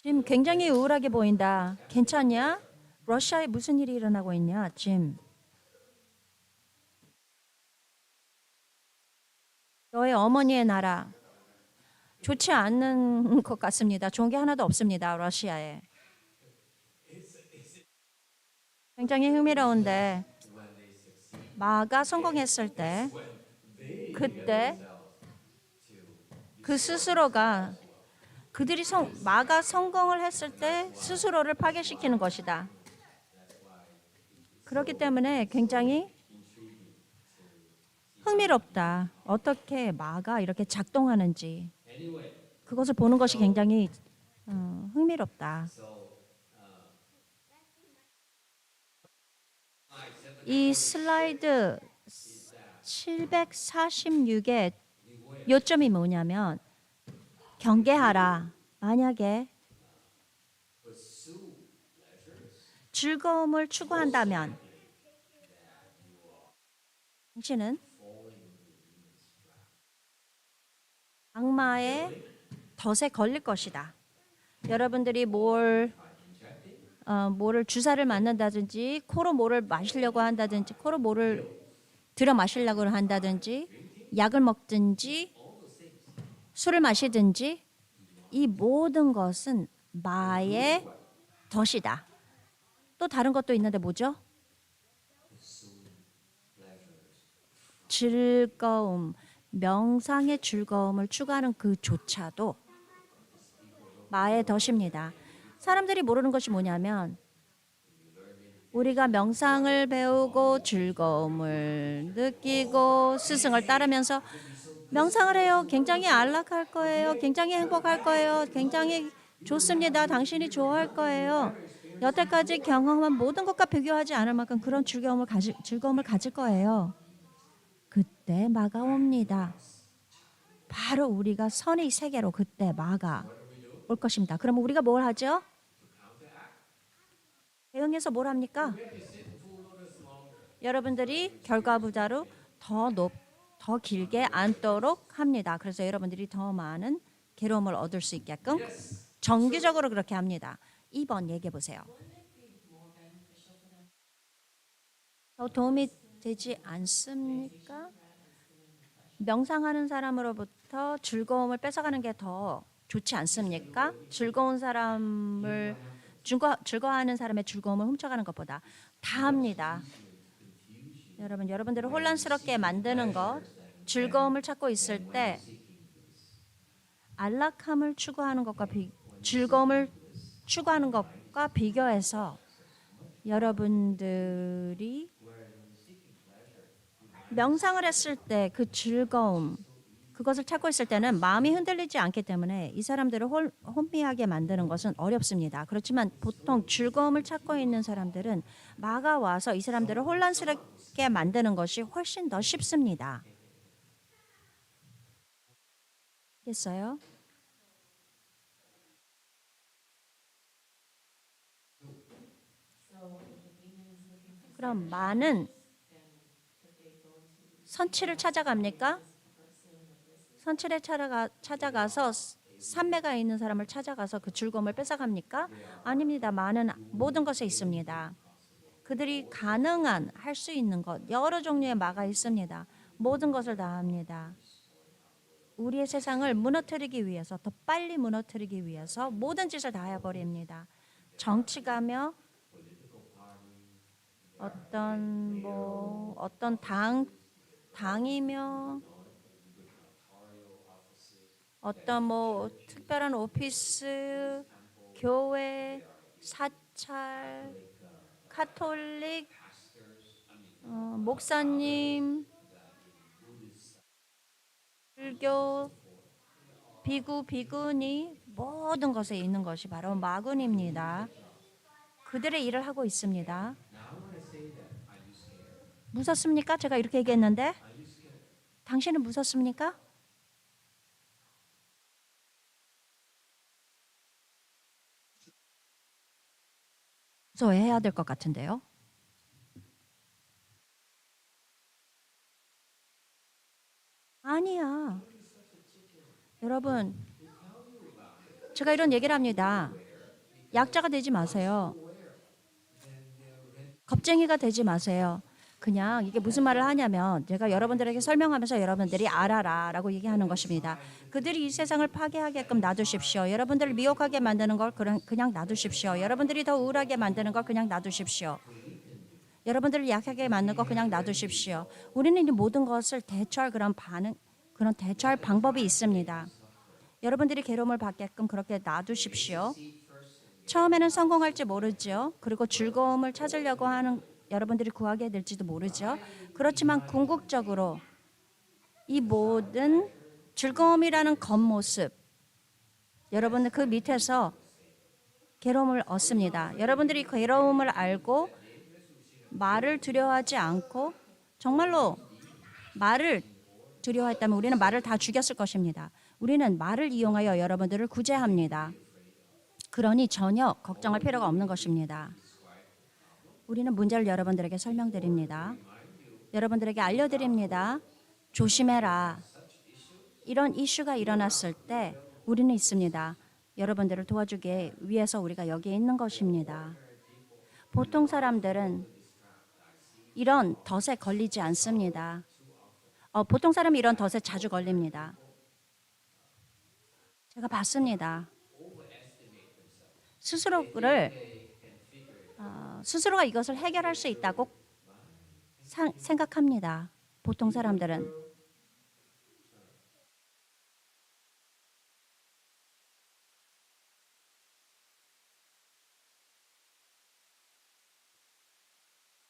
짐 굉장히 우울하게 보인다. 괜찮냐? 러시아에 무슨 일이 일어나고 있냐, 짐? 너의 어머니의 나라. 좋지 않는 것 같습니다. 좋은 게 하나도 없습니다, 러시아에. 굉장히 흥미로운데, 마가 성공했을 때, 그때 그 스스로가 마가 성공을 했을 때 스스로를 파괴시키는 것이다. 그렇기 때문에 굉장히 흥미롭다. 어떻게 마가 이렇게 작동하는지 그것을 보는 것이 굉장히 흥미롭다. 이 슬라이드 746의 요점이 뭐냐면 경계하라. 만약에 즐거움을 추구한다면 당신은 악마의 덫에 걸릴 것이다. 여러분들이 뭐를 주사를 맞는다든지 코로 뭐를 마시려고 한다든지 코로 뭐를 들여 마시려고 한다든지 약을 먹든지 술을 마시든지 이 모든 것은 마의 덫이다. 또 다른 것도 있는데 뭐죠? 즐거움, 명상의 즐거움을 추구하는 그조차도 마의 덫입니다. 사람들이 모르는 것이 뭐냐면 우리가 명상을 배우고 즐거움을 느끼고 스승을 따르면서 명상을 해요. 굉장히 안락할 거예요. 굉장히 행복할 거예요. 굉장히 좋습니다. 당신이 좋아할 거예요. 여태까지 경험한 모든 것과 비교하지 않을 만큼 그런 즐거움을 가질 거예요. 그때 마가 옵니다. 바로 우리가 선의 세계로 그때 마가 올 것입니다. 그럼 우리가 뭘 하죠? 대응해서 뭘 합니까? 여러분들이 결과부자로 더 길게 앉도록 합니다. 그래서 여러분들이 더 많은 괴로움을 얻을 수 있게끔 정기적으로 그렇게 합니다. 2번 얘기해 보세요. 더 도움이 되지 않습니까? 명상하는 사람으로부터 즐거움을 뺏어가는 게 더 좋지 않습니까? 즐거워하는 사람의 즐거움을 훔쳐가는 것보다 다 합니다. 여러분들을 혼란스럽게 만드는 것, 즐거움을 찾고 있을 때 안락함을 추구하는 즐거움을 추구하는 것과 비교해서 여러분들이 명상을 했을 때 그 즐거움, 그것을 찾고 있을 때는 마음이 흔들리지 않기 때문에 이 사람들을 혼미하게 만드는 것은 어렵습니다. 그렇지만 보통 즐거움을 찾고 있는 사람들은 마가 와서 이 사람들을 혼란스럽게 만드는 것이 훨씬 더 쉽습니다. 알겠어요? 그럼 마는 선치를 찾아갑니까? 선치를 찾아가서 산매가 있는 사람을 찾아가서 그 즐거움을 뺏어갑니까? 아닙니다. 마는 모든 것에 있습니다. 그들이 할 수 있는 것, 여러 종류의 마가 있습니다. 모든 것을 다 합니다. 우리의 세상을 무너뜨리기 위해서, 더 빨리 무너뜨리기 위해서 모든 짓을 다 해버립니다. 정치가며 어떤 당이며 어떤 특별한 오피스, 교회, 사찰, 카톨릭, 목사님, 불교, 비구니 모든 것에 있는 것이 바로 마군입니다. 그들의 일을 하고 있습니다. 무섭습니까? 제가 이렇게 얘기했는데 당신은 무섭습니까? 무서워해야 될 것 같은데요. 아니야. 여러분, 제가 이런 얘기를 합니다. 약자가 되지 마세요. 겁쟁이가 되지 마세요. 그냥 이게 무슨 말을 하냐면 제가 여러분들에게 설명하면서 여러분들이 알아라 라고 얘기하는 것입니다. 그들이 이 세상을 파괴하게끔 놔두십시오. 여러분들을 미혹하게 만드는 걸 그냥 놔두십시오. 여러분들이 더 우울하게 만드는 걸 그냥 놔두십시오. 여러분들을 약하게 만드는 거 그냥 놔두십시오. 우리는 이 모든 것을 대처할 그런 대처할 방법이 있습니다. 여러분들이 괴로움을 받게끔 그렇게 놔두십시오. 처음에는 성공할지 모르죠. 그리고 즐거움을 찾으려고 하는 여러분들이 구하게 될지도 모르죠. 그렇지만 궁극적으로 이 모든 즐거움이라는 겉모습, 여러분들 그 밑에서 괴로움을 얻습니다. 여러분들이 괴로움을 알고 말을 두려워하지 않고 정말로 말을 두려워했다면 우리는 말을 다 죽였을 것입니다. 우리는 말을 이용하여 여러분들을 구제합니다. 그러니 전혀 걱정할 필요가 없는 것입니다. 우리는 문제를 여러분들에게 설명드립니다. 여러분들에게 알려드립니다. 조심해라. 이런 이슈가 일어났을 때 우리는 있습니다. 여러분들을 도와주기 위해서 우리가 여기에 있는 것입니다. 보통 사람들은 이런 덫에 걸리지 않습니다. 보통 사람이 이런 덫에 자주 걸립니다. 제가 봤습니다. 스스로가 이것을 해결할 수 있다고 생각합니다. 보통 사람들은.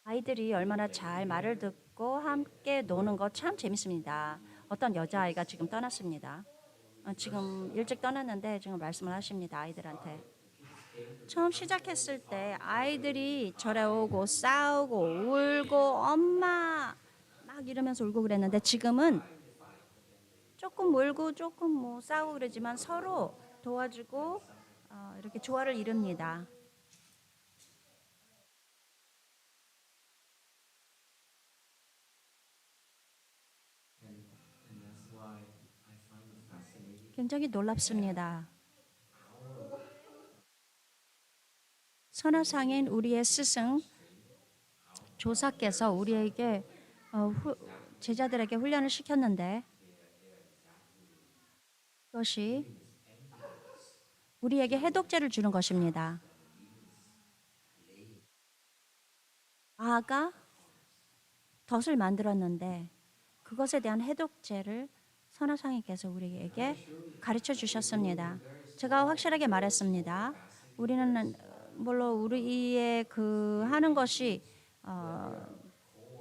아이들이 얼마나 잘 말을 듣고 함께 노는 거 참 재밌습니다. 어떤 여자아이가 지금 떠났습니다. 지금 일찍 떠났는데 지금 말씀을 하십니다. 아이들한테. 처음 시작했을 때 아이들이 절에 오고 싸우고 울고 엄마 막 이러면서 울고 그랬는데 지금은 조금 울고 조금 뭐 싸우고 그러지만 서로 도와주고 이렇게 조화를 이룹니다. 굉장히 놀랍습니다. 선화상인 우리의 스승 조사께서 우리에게 제자들에게 훈련을 시켰는데 그것이 우리에게 해독제를 주는 것입니다. 아가 덫을 만들었는데 그것에 대한 해독제를 선화상인께서 우리에게 가르쳐 주셨습니다. 제가 확실하게 말했습니다. 우리는 물론 우리의 그 하는 것이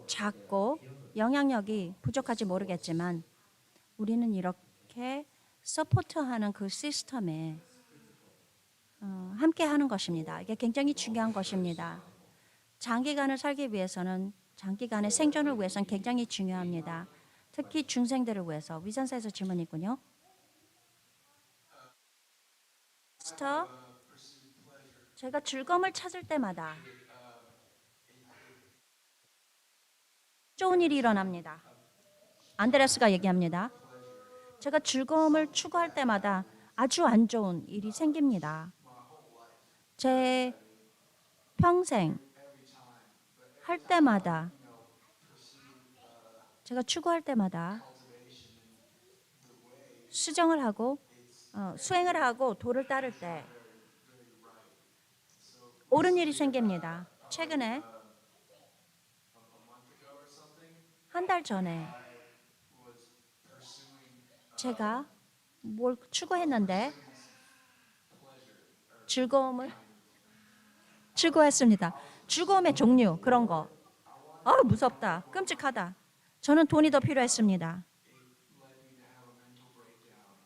작고 영향력이 부족할지 모르겠지만 우리는 이렇게 서포트하는 그 시스템에 함께 하는 것입니다. 이게 굉장히 중요한 것입니다. 장기간을 살기 위해서는 장기간의 생존을 위해서는 굉장히 중요합니다. 특히 중생들을 위해서. 위선사에서 질문이 있군요. 스터, 제가 즐거움을 찾을 때마다 좋은 일이 일어납니다. 안드레스가 얘기합니다. 제가 즐거움을 추구할 때마다 아주 안 좋은 일이 생깁니다. 제 평생 할 때마다 제가 추구할 때마다 수정을 하고 수행을 하고 도를 따를 때 옳은 일이 생깁니다. 최근에 한 달 전에 제가 뭘 추구했는데 즐거움을 추구했습니다. 즐거움의 종류 그런 거. 무섭다. 끔찍하다. 저는 돈이 더 필요했습니다.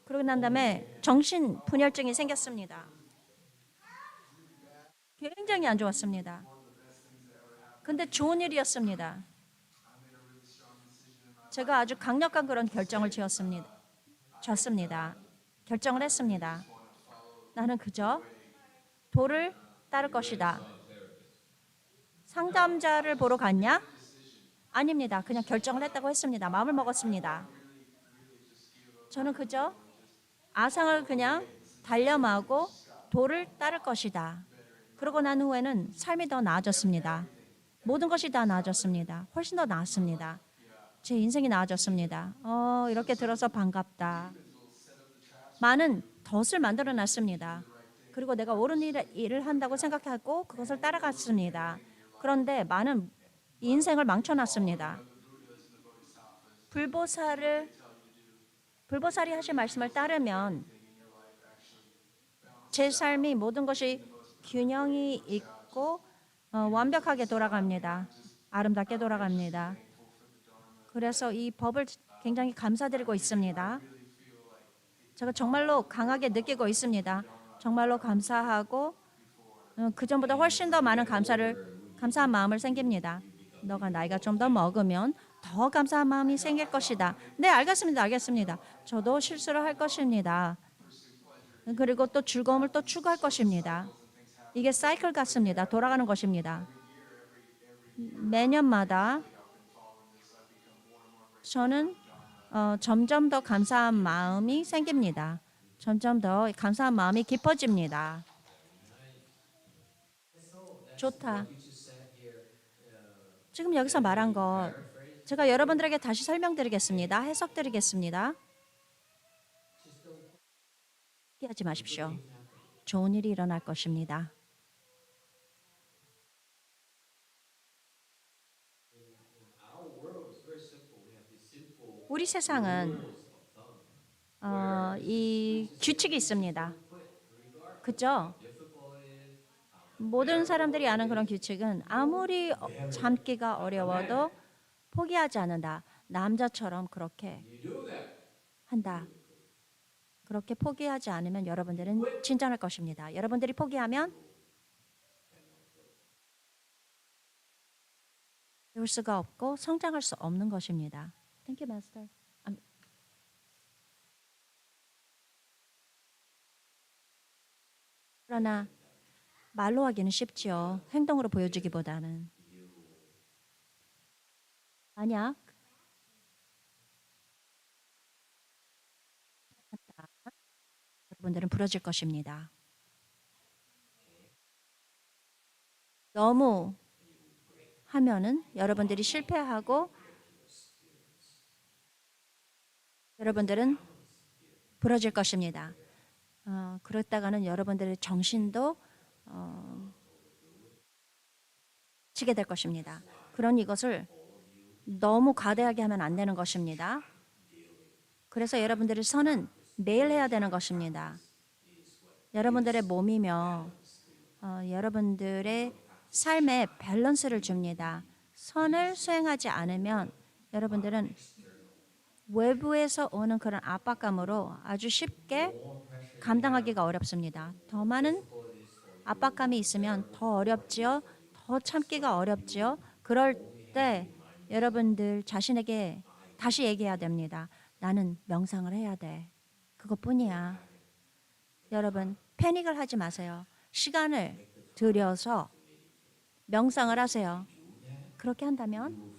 그러고 난 다음에 정신 분열증이 생겼습니다. 굉장히 안 좋았습니다. 근데 좋은 일이었습니다. 제가 아주 강력한 그런 결정을 졌습니다. 결정을 했습니다. 나는 그저 도를 따를 것이다. 상담자를 보러 갔냐? 아닙니다. 그냥 결정을 했다고 했습니다. 마음을 먹었습니다. 저는 그저 아상을 그냥 단념하고 도를 따를 것이다. 그러고 난 후에는 삶이 더 나아졌습니다. 모든 것이 다 나아졌습니다. 훨씬 더 나았습니다. 제 인생이 나아졌습니다. 이렇게 들어서 반갑다. 많은 덫을 만들어 놨습니다. 그리고 내가 옳은 일을 한다고 생각하고 그것을 따라갔습니다. 그런데 많은 인생을 망쳐놨습니다. 불보살이 하신 말씀을 따르면 제 삶이 모든 것이 균형이 있고 완벽하게 돌아갑니다. 아름답게 돌아갑니다. 그래서 이 법을 굉장히 감사드리고 있습니다. 제가 정말로 강하게 느끼고 있습니다. 정말로 감사하고 그전보다 훨씬 더 많은 감사한 마음을 생깁니다. 너가 나이가 좀 더 먹으면 더 감사한 마음이 생길 것이다. 네, 알겠습니다. 알겠습니다. 저도 실수를 할 것입니다. 그리고 또 즐거움을 또 추구할 것입니다. 이게 사이클 같습니다. 돌아가는 것입니다. 매년마다 저는 점점 더 감사한 마음이 생깁니다. 점점 더 감사한 마음이 깊어집니다. 좋다. 지금 여기서 말한 것 제가 여러분들에게 다시 설명드리겠습니다. 해석드리겠습니다. 포기하지 마십시오. 좋은 일이 일어날 것입니다. 우리 세상은 이 규칙이 있습니다. 그죠? 모든 사람들이 아는 그런 규칙은 아무리 참기가 어려워도 포기하지 않는다. 남자처럼 그렇게 한다. 그렇게 포기하지 않으면 여러분들은 진전할 것입니다. 여러분들이 포기하면 배울 수가 없고 성장할 수 없는 것입니다. Thank you, Master. 그러나 말로 하기는 쉽지요. 행동으로 보여주기보다는. 만약 여러분들은 부러질 것입니다. 너무 하면은 여러분들이 실패하고 여러분들은 부러질 것입니다. 그렇다가는 여러분들의 정신도 치게 될 것입니다. 그러니 이것을 너무 과대하게 하면 안 되는 것입니다. 그래서 여러분들의 선은 매일 해야 되는 것입니다. 여러분들의 몸이며 여러분들의 삶에 밸런스를 줍니다. 선을 수행하지 않으면 여러분들은 외부에서 오는 그런 압박감으로 아주 쉽게 감당하기가 어렵습니다. 더 많은 압박감이 있으면 더 어렵지요. 더 참기가 어렵지요. 그럴 때 여러분들 자신에게 다시 얘기해야 됩니다. 나는 명상을 해야 돼. 그것뿐이야. 여러분, 패닉을 하지 마세요. 시간을 들여서 명상을 하세요. 그렇게 한다면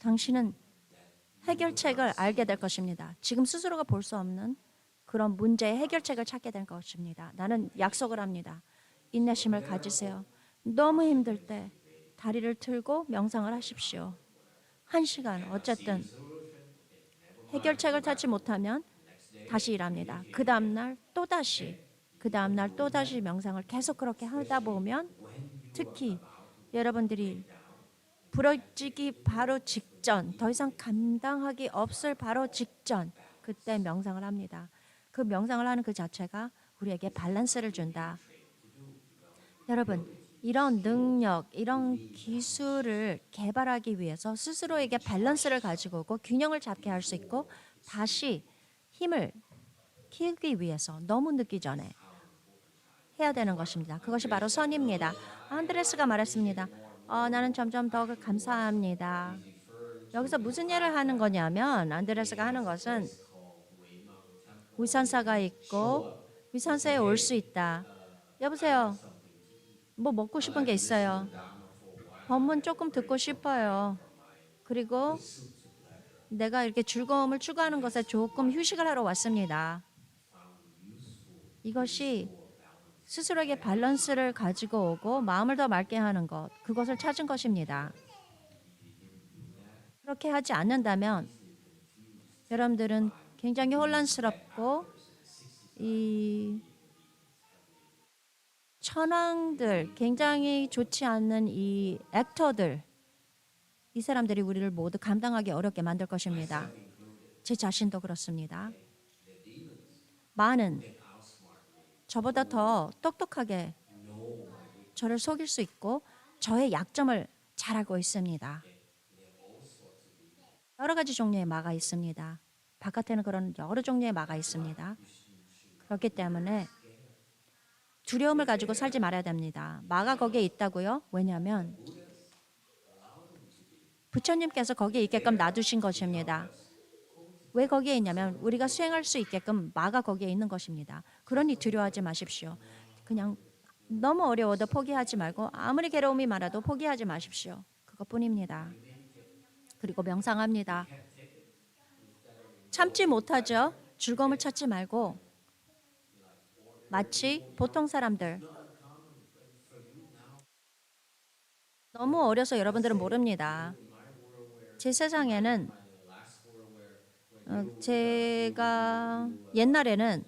당신은 해결책을 알게 될 것입니다. 지금 스스로가 볼 수 없는 그런 문제의 해결책을 찾게 될 것입니다. 나는 약속을 합니다. 인내심을 가지세요. 너무 힘들 때 다리를 틀고 명상을 하십시오. 1시간 어쨌든 해결책을 찾지 못하면 다시 일합니다. 그 다음날 또다시 명상을 계속 그렇게 하다 보면 특히 여러분들이 부러지기 바로 직전, 더 이상 감당하기 없을 바로 직전, 그때 명상을 합니다. 그 명상을 하는 그 자체가 우리에게 밸런스를 준다. 여러분, 이런 능력, 이런 기술을 개발하기 위해서 스스로에게 밸런스를 가지고 오고 균형을 잡게 할 수 있고 다시 힘을 키우기 위해서 너무 늦기 전에 해야 되는 것입니다. 그것이 바로 선입니다. 안드레스가 말했습니다. 나는 점점 더 감사합니다. 여기서 무슨 일을 하는 거냐면 안드레스가 하는 것은 위선사가 있고 위선사에 올 수 있다. 여보세요. 뭐 먹고 싶은 게 있어요. 법문 조금 듣고 싶어요. 그리고 내가 이렇게 즐거움을 추구하는 것에 조금 휴식을 하러 왔습니다. 이것이 스스로에게 밸런스를 가지고 오고 마음을 더 맑게 하는 것, 그것을 찾은 것입니다. 그렇게 하지 않는다면 여러분들은 굉장히 혼란스럽고 이 천황들, 굉장히 좋지 않는 이 액터들, 이 사람들이 우리를 모두 감당하기 어렵게 만들 것입니다. 제 자신도 그렇습니다. 많은 저보다 더 똑똑하게 저를 속일 수 있고 저의 약점을 잘 알고 있습니다. 여러 가지 종류의 마가 있습니다. 바깥에는 그런 여러 종류의 마가 있습니다. 그렇기 때문에 두려움을 가지고 살지 말아야 됩니다. 마가 거기에 있다고요? 왜냐하면 부처님께서 거기에 있게끔 놔두신 것입니다. 왜 거기에 있냐면 우리가 수행할 수 있게끔 마가 거기에 있는 것입니다. 그러니 두려워하지 마십시오. 그냥 너무 어려워도 포기하지 말고 아무리 괴로움이 많아도 포기하지 마십시오. 그것뿐입니다. 그리고 명상합니다. 참지 못하죠? 즐거움을 찾지 말고 마치 보통 사람들 너무 어려서 여러분들은 모릅니다. 제 세상에는 제가 옛날에는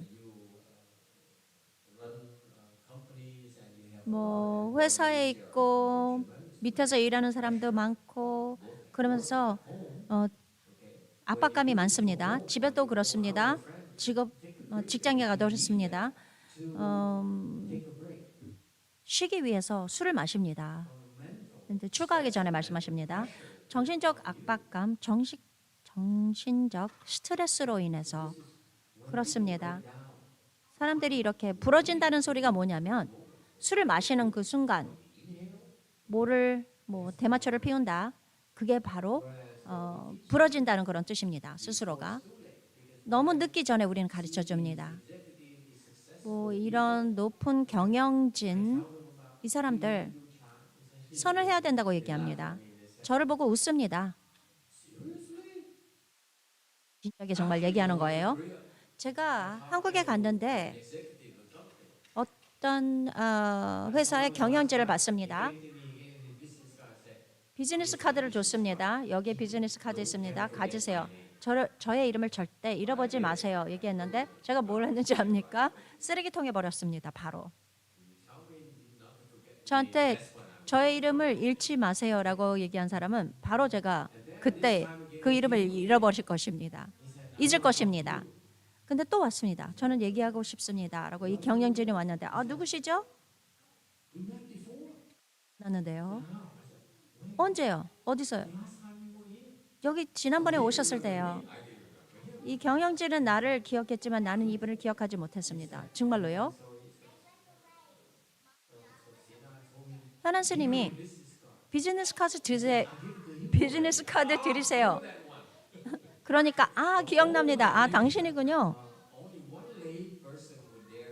뭐 회사에 있고 밑에서 일하는 사람도 많고 그러면서 압박감이 많습니다. 집에도 그렇습니다. 직장에 가도 그렇습니다. 쉬기 위해서 술을 마십니다. 근데 출가하기 전에 말씀하십니다. 정신적 압박감, 정신적 스트레스로 인해서 그렇습니다. 사람들이 이렇게 부러진다는 소리가 뭐냐면 술을 마시는 그 순간 대마초를 피운다. 그게 바로 부러진다는 그런 뜻입니다. 스스로가. 너무 늦기 전에 우리는 가르쳐 줍니다. 이런 높은 경영진 이 사람들 선을 해야 된다고 얘기합니다. 저를 보고 웃습니다. 진작에 정말 얘기하는 거예요. 제가 한국에 갔는데 어떤 회사의 경영진을 봤습니다. 비즈니스 카드를 줬습니다. 여기에 비즈니스 카드 있습니다. 가지세요. 저의 이름을 절대 잃어버리지 마세요. 얘기했는데 제가 뭘 했는지 압니까? 쓰레기통에 버렸습니다. 바로. 저한테 저의 이름을 잃지 마세요라고 얘기한 사람은 바로 제가 그때 그 이름을 잃어버릴 것입니다. 잊을 것입니다. 근데 또 왔습니다. 저는 얘기하고 싶습니다라고 이 경영진이 왔는데 누구시죠? 났는데요. 언제요? 어디서요? 여기 지난번에 오셨을 때요. 이 경영진은 나를 기억했지만 나는 이분을 기억하지 못했습니다. 정말로요? 현안 스님이 비즈니스 카드 드리세요. 그러니까 기억납니다. 당신이군요.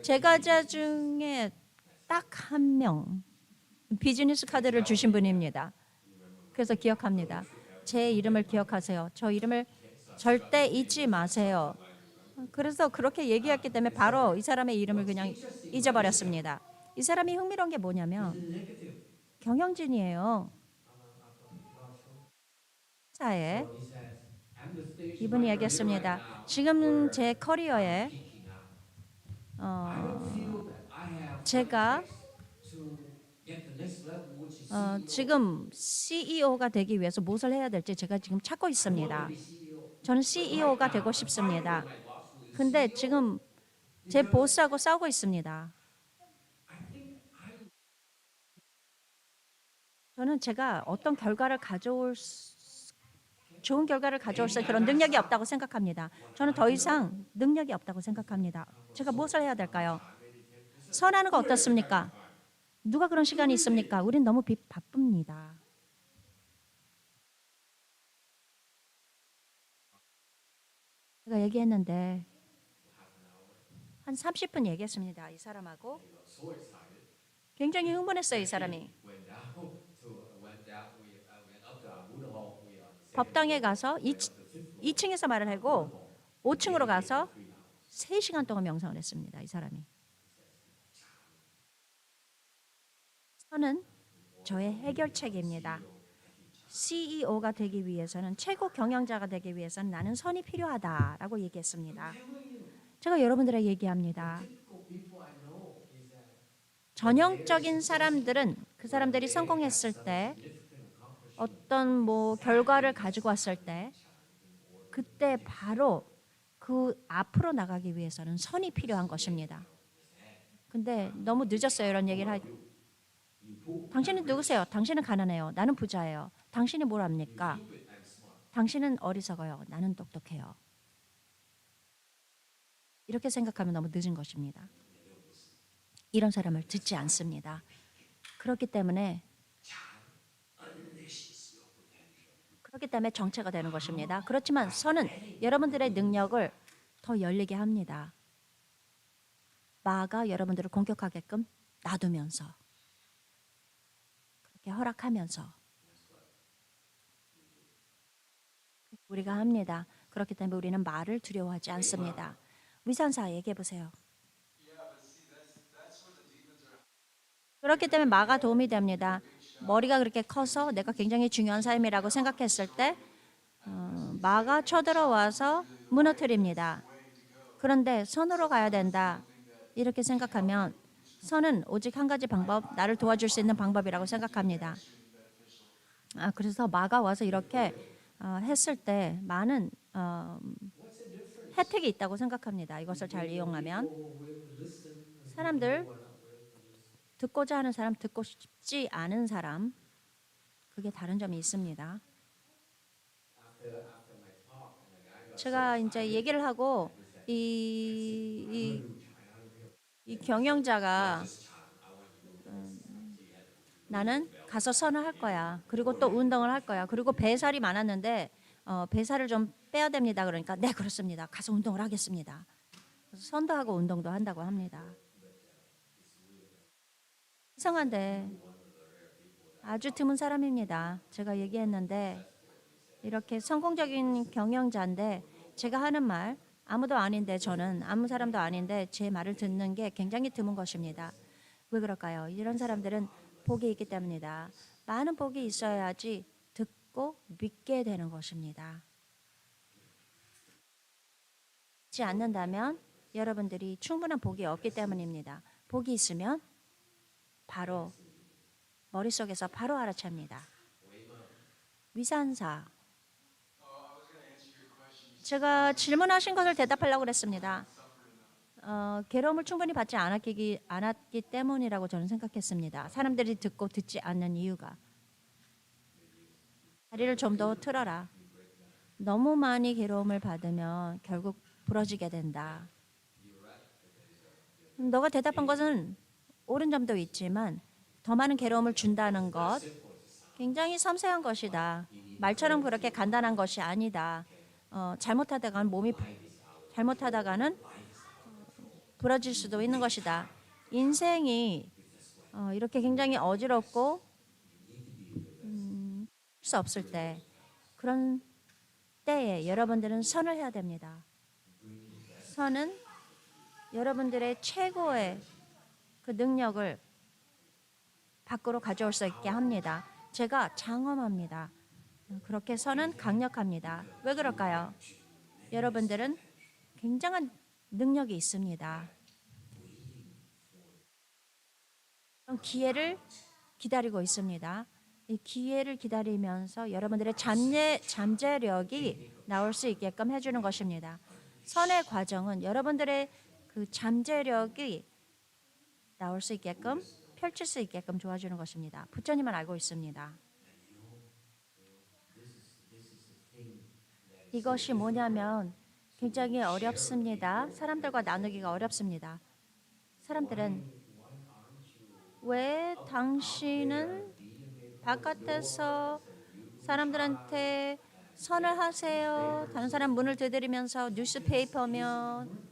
제가자 중에 딱 한 명 비즈니스 카드를 주신 분입니다. 그래서 기억합니다. 제 이름을 기억하세요. 저 이름을 절대 잊지 마세요. 그래서 그렇게 얘기했기 때문에 바로 이 사람의 이름을 그냥 잊어버렸습니다. 이 사람이 흥미로운 게 뭐냐면 경영진이에요. 사에 이분이 얘기했습니다. 지금 제 커리어에 제가 지금 CEO가 되기 위해서 무엇을 해야 될지 제가 지금 찾고 있습니다. 저는 CEO가 되고 싶습니다. 근데 지금 제 보스하고 싸우고 있습니다. 저는 제가 어떤 좋은 결과를 가져올 수 그런 능력이 없다고 생각합니다. 저는 더 이상 능력이 없다고 생각합니다. 제가 무엇을 해야 될까요? 선하는 거 어떻습니까? 누가 그런 시간이 있습니까? 우린 너무 바쁩니다. 제가 얘기했는데 한 30분 얘기했습니다. 이 사람하고. 굉장히 흥분했어요. 이 사람이. 법당에 가서 2층에서 말을 하고 5층으로 가서 3시간 동안 명상을 했습니다. 이 사람이. 선은 저의 해결책입니다. CEO가 되기 위해서는 최고 경영자가 되기 위해서는 나는 선이 필요하다라고 얘기했습니다. 제가 여러분들에게 얘기합니다. 전형적인 사람들은 그 사람들이 성공했을 때 어떤 결과를 가지고 왔을 때 그때 바로 그 앞으로 나가기 위해서는 선이 필요한 것입니다. 근데 너무 늦었어요. 이런 얘기를 당신은 누구세요? 당신은 가난해요. 나는 부자예요. 당신이 뭘 압니까? 당신은 어리석어요. 나는 똑똑해요. 이렇게 생각하면 너무 늦은 것입니다. 이런 사람을 듣지 않습니다. 그렇기 때문에 정체가 되는 것입니다. 그렇지만 선은 여러분들의 능력을 더 열리게 합니다. 마가 여러분들을 공격하게끔 놔두면서 그렇게 허락하면서 우리가 합니다. 그렇기 때문에 우리는 말을 두려워하지 않습니다. 위선사 얘기해 보세요. 그렇기 때문에 마가 도움이 됩니다. 머리가 그렇게 커서 내가 굉장히 중요한 삶이라고 생각했을 때 마가 쳐들어와서 무너뜨립니다. 그런데 선으로 가야 된다. 이렇게 생각하면 선은 오직 한 가지 방법, 나를 도와줄 수 있는 방법이라고 생각합니다. 그래서 마가 와서 이렇게 했을 때 많은 혜택이 있다고 생각합니다. 이것을 잘 이용하면 사람들 듣고자 하는 사람, 듣고 싶지 않은 사람 그게 다른 점이 있습니다. 제가 이제 얘기를 하고 이 경영자가 나는 가서 선을 할 거야. 그리고 또 운동을 할 거야. 그리고 배살이 많았는데 배살을 좀 빼야 됩니다. 그러니까 네 그렇습니다. 가서 운동을 하겠습니다. 그래서 선도 하고 운동도 한다고 합니다. 이상한데 아주 드문 사람입니다. 제가 얘기했는데 이렇게 성공적인 경영자인데 제가 하는 말 아무도 아닌데 저는 아무 사람도 아닌데 제 말을 듣는 게 굉장히 드문 것입니다. 왜 그럴까요? 이런 사람들은 복이 있기 때문이다. 많은 복이 있어야지 듣고 믿게 되는 것입니다. 믿지 않는다면 여러분들이 충분한 복이 없기 때문입니다. 복이 있으면 바로 머릿속에서 바로 알아챕니다. 위산사. 제가 질문하신 것을 대답하려고 그랬습니다. 괴로움을 충분히 받지 않았기 때문이라고 저는 생각했습니다. 사람들이 듣고 듣지 않는 이유가 다리를 좀 더 틀어라. 너무 많이 괴로움을 받으면 결국 부러지게 된다. 너가 대답한 것은 옳은 점도 있지만 더 많은 괴로움을 준다는 것 굉장히 섬세한 것이다. 말처럼 그렇게 간단한 것이 아니다. 잘못하다가는 부러질 수도 있는 것이다. 인생이 이렇게 굉장히 어지럽고 할 수 없을 때 그런 때에 여러분들은 선을 해야 됩니다. 선은 여러분들의 최고의 그 능력을 밖으로 가져올 수 있게 합니다. 제가 장엄합니다. 그렇게 선은 강력합니다. 왜 그럴까요? 여러분들은 굉장한 능력이 있습니다. 그런 기회를 기다리고 있습니다. 이 기회를 기다리면서 여러분들의 잠재력이 나올 수 있게끔 해주는 것입니다. 선의 과정은 여러분들의 그 잠재력이 나올 수 있게끔 펼칠 수 있게끔 도와주는 것입니다. 부처님은 알고 있습니다. 이것이 뭐냐면 굉장히 어렵습니다. 사람들과 나누기가 어렵습니다. 사람들은 왜 당신은 바깥에서 사람들한테 선을 하세요. 다른 사람 문을 두드리면서 뉴스페이퍼면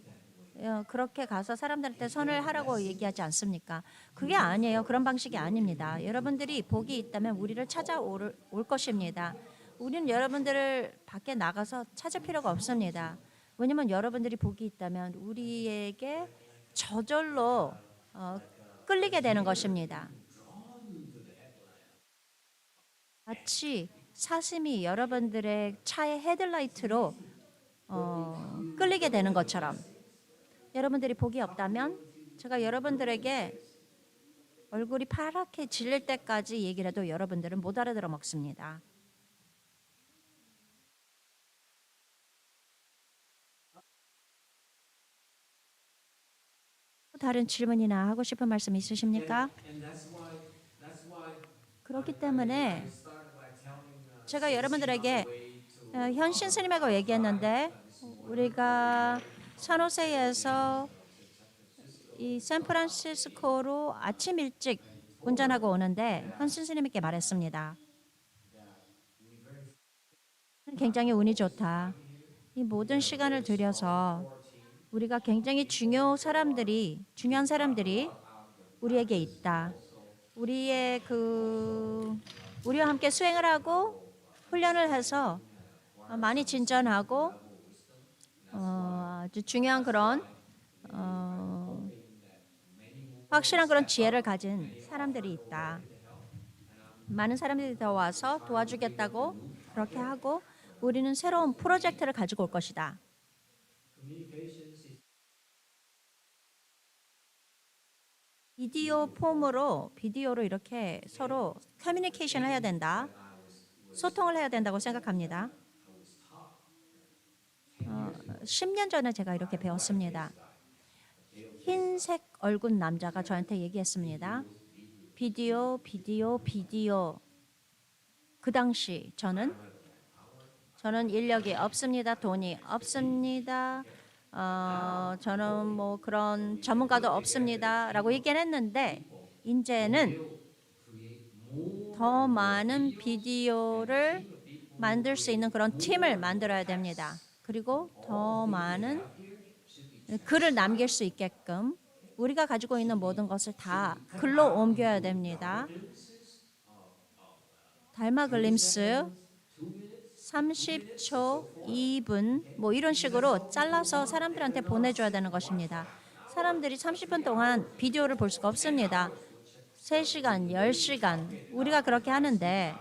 그렇게 가서 사람들한테 선을 하라고 얘기하지 않습니까? 그게 아니에요. 그런 방식이 아닙니다. 여러분들이 복이 있다면 우리를 찾아올 것입니다. 우리는 여러분들을 밖에 나가서 찾을 필요가 없습니다. 왜냐하면 여러분들이 복이 있다면 우리에게 저절로 끌리게 되는 것입니다. 마치 사슴이 여러분들의 차의 헤드라이트로 끌리게 되는 것처럼 여러분들이 복이 없다면 제가 여러분들에게 얼굴이 파랗게 질릴 때까지 얘기를 해도 여러분들은 못 알아들어 먹습니다. 다른 질문이나 하고 싶은 말씀 있으십니까? 그렇기 때문에 제가 여러분들에게 현신 스님하고 얘기했는데 우리가 산호세에서 이 샌프란시스코로 아침 일찍 운전하고 오는데 현신 스님께 말했습니다. 굉장히 운이 좋다. 이 모든 시간을 들여서 우리가 굉장히 중요한 사람들이 우리에게 있다. 우리와 함께 수행을 하고 훈련을 해서 많이 진전하고 아주 중요한 그런 확실한 그런 지혜를 가진 사람들이 있다. 많은 사람들이 더 와서 도와주겠다고 그렇게 하고 우리는 새로운 프로젝트를 가지고 올 것이다. 비디오로 이렇게 서로 커뮤니케이션을 해야 된다. 소통을 해야 된다고 생각합니다. 10년 전에 제가 이렇게 배웠습니다. 흰색 얼굴 남자가 저한테 얘기했습니다. 비디오. 그 당시 저는 인력이 없습니다. 돈이 없습니다. 저는 뭐 그런 전문가도 없습니다. 라고 얘기를 했는데 이제는 더 많은 비디오를 만들 수 있는 그런 팀을 만들어야 됩니다. 그리고 더 많은 글을 남길 수 있게끔 우리가 가지고 있는 모든 것을 다 글로 옮겨야 됩니다. 달마 글림스 30초, 2분 뭐 이런 식으로 잘라서 사람들한테 보내줘야 되는 것입니다. 사람들이 30분 동안 비디오를 볼 수가 없습니다. 3시간, 10시간 우리가 그렇게 하는데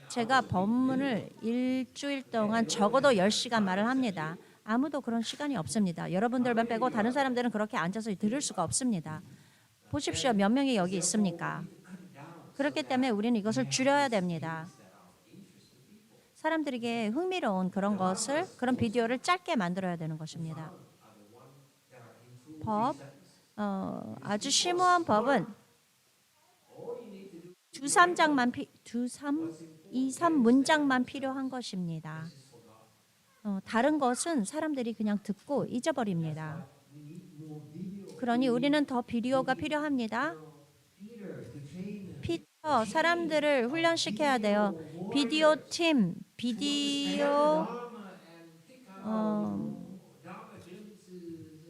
제가 법문을 일주일 동안 적어도 10시간 말을 합니다. 아무도 그런 시간이 없습니다. 여러분들만 빼고 다른 사람들은 그렇게 앉아서 들을 수가 없습니다. 보십시오. 몇 명이 여기 있습니까? 그렇기 때문에 우리는 이것을 줄여야 됩니다. 사람들에게 흥미로운 그런 비디오를 짧게 만들어야 되는 것입니다. 아주 심오한 법은 2, 3문장만 필요한 것입니다. 다른 것은 사람들이 그냥 듣고 잊어버립니다. 그러니 우리는 더 비디오가 필요합니다. 피터, 사람들을 훈련시켜야 돼요. 비디오 팀, 비디오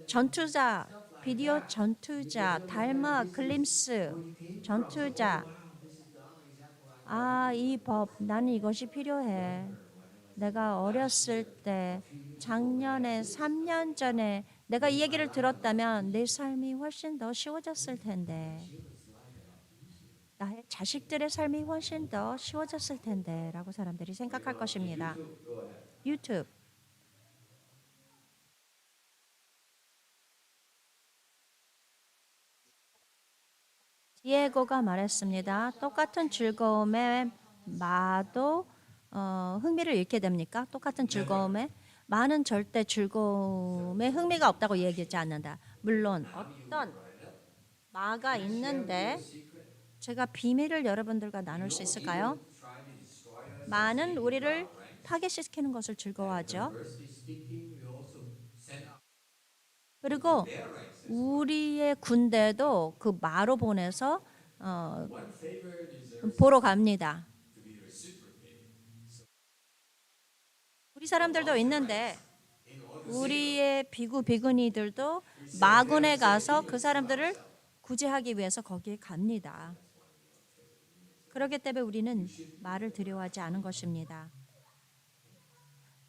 전투자, 비디오 전투자, 달마 글림스 전투자. 이 법, 나는 이것이 필요해. 내가 어렸을 때, 작년에, 3년 전에 내가 이 얘기를 들었다면 내 삶이 훨씬 더 쉬워졌을 텐데. 나의 자식들의 삶이 훨씬 더 쉬워졌을 텐데 라고 사람들이 생각할 것입니다. 유튜브. 디에고가 말했습니다. 똑같은 즐거움에 마도 흥미를 잃게 됩니까? 똑같은 즐거움에 마는 절대 즐거움에 흥미가 없다고 얘기하지 않는다. 물론 어떤 마가 있는데 제가 비밀을 여러분들과 나눌 수 있을까요? 마는 우리를 파괴시키는 것을 즐거워하죠. 그리고 우리의 군대도 그 마로 보내서 보러 갑니다. 우리 사람들도 있는데 우리의 비구니들도 마군에 가서 그 사람들을 구제하기 위해서 거기에 갑니다. 그렇기 때문에 우리는 말을 두려워하지 않은 것입니다.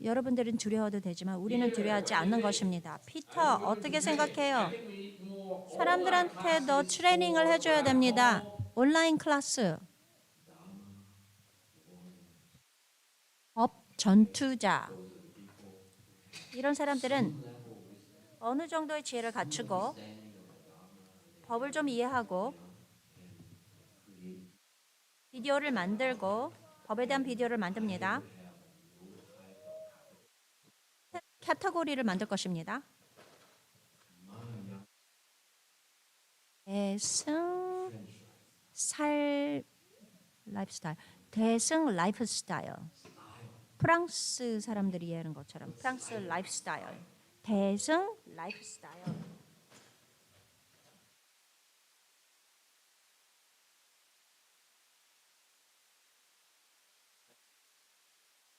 여러분들은 두려워도 되지만 우리는 두려워하지 않는 것입니다. 피터, 어떻게 생각해요? 사람들한테 더 트레이닝을 해줘야 됩니다. 온라인 클래스. 전투자, 이런 사람들은 어느 정도의 지혜를 갖추고 법을 좀 이해하고 비디오를 만들고 법에 대한 비디오를 만듭니다. 카테고리를 만들 것입니다. 대승 라이프스타일. 대승 라이프스타일. 프랑스 사람들이 이해하는 것처럼 프랑스 라이프스타일. 대승 라이프스타일.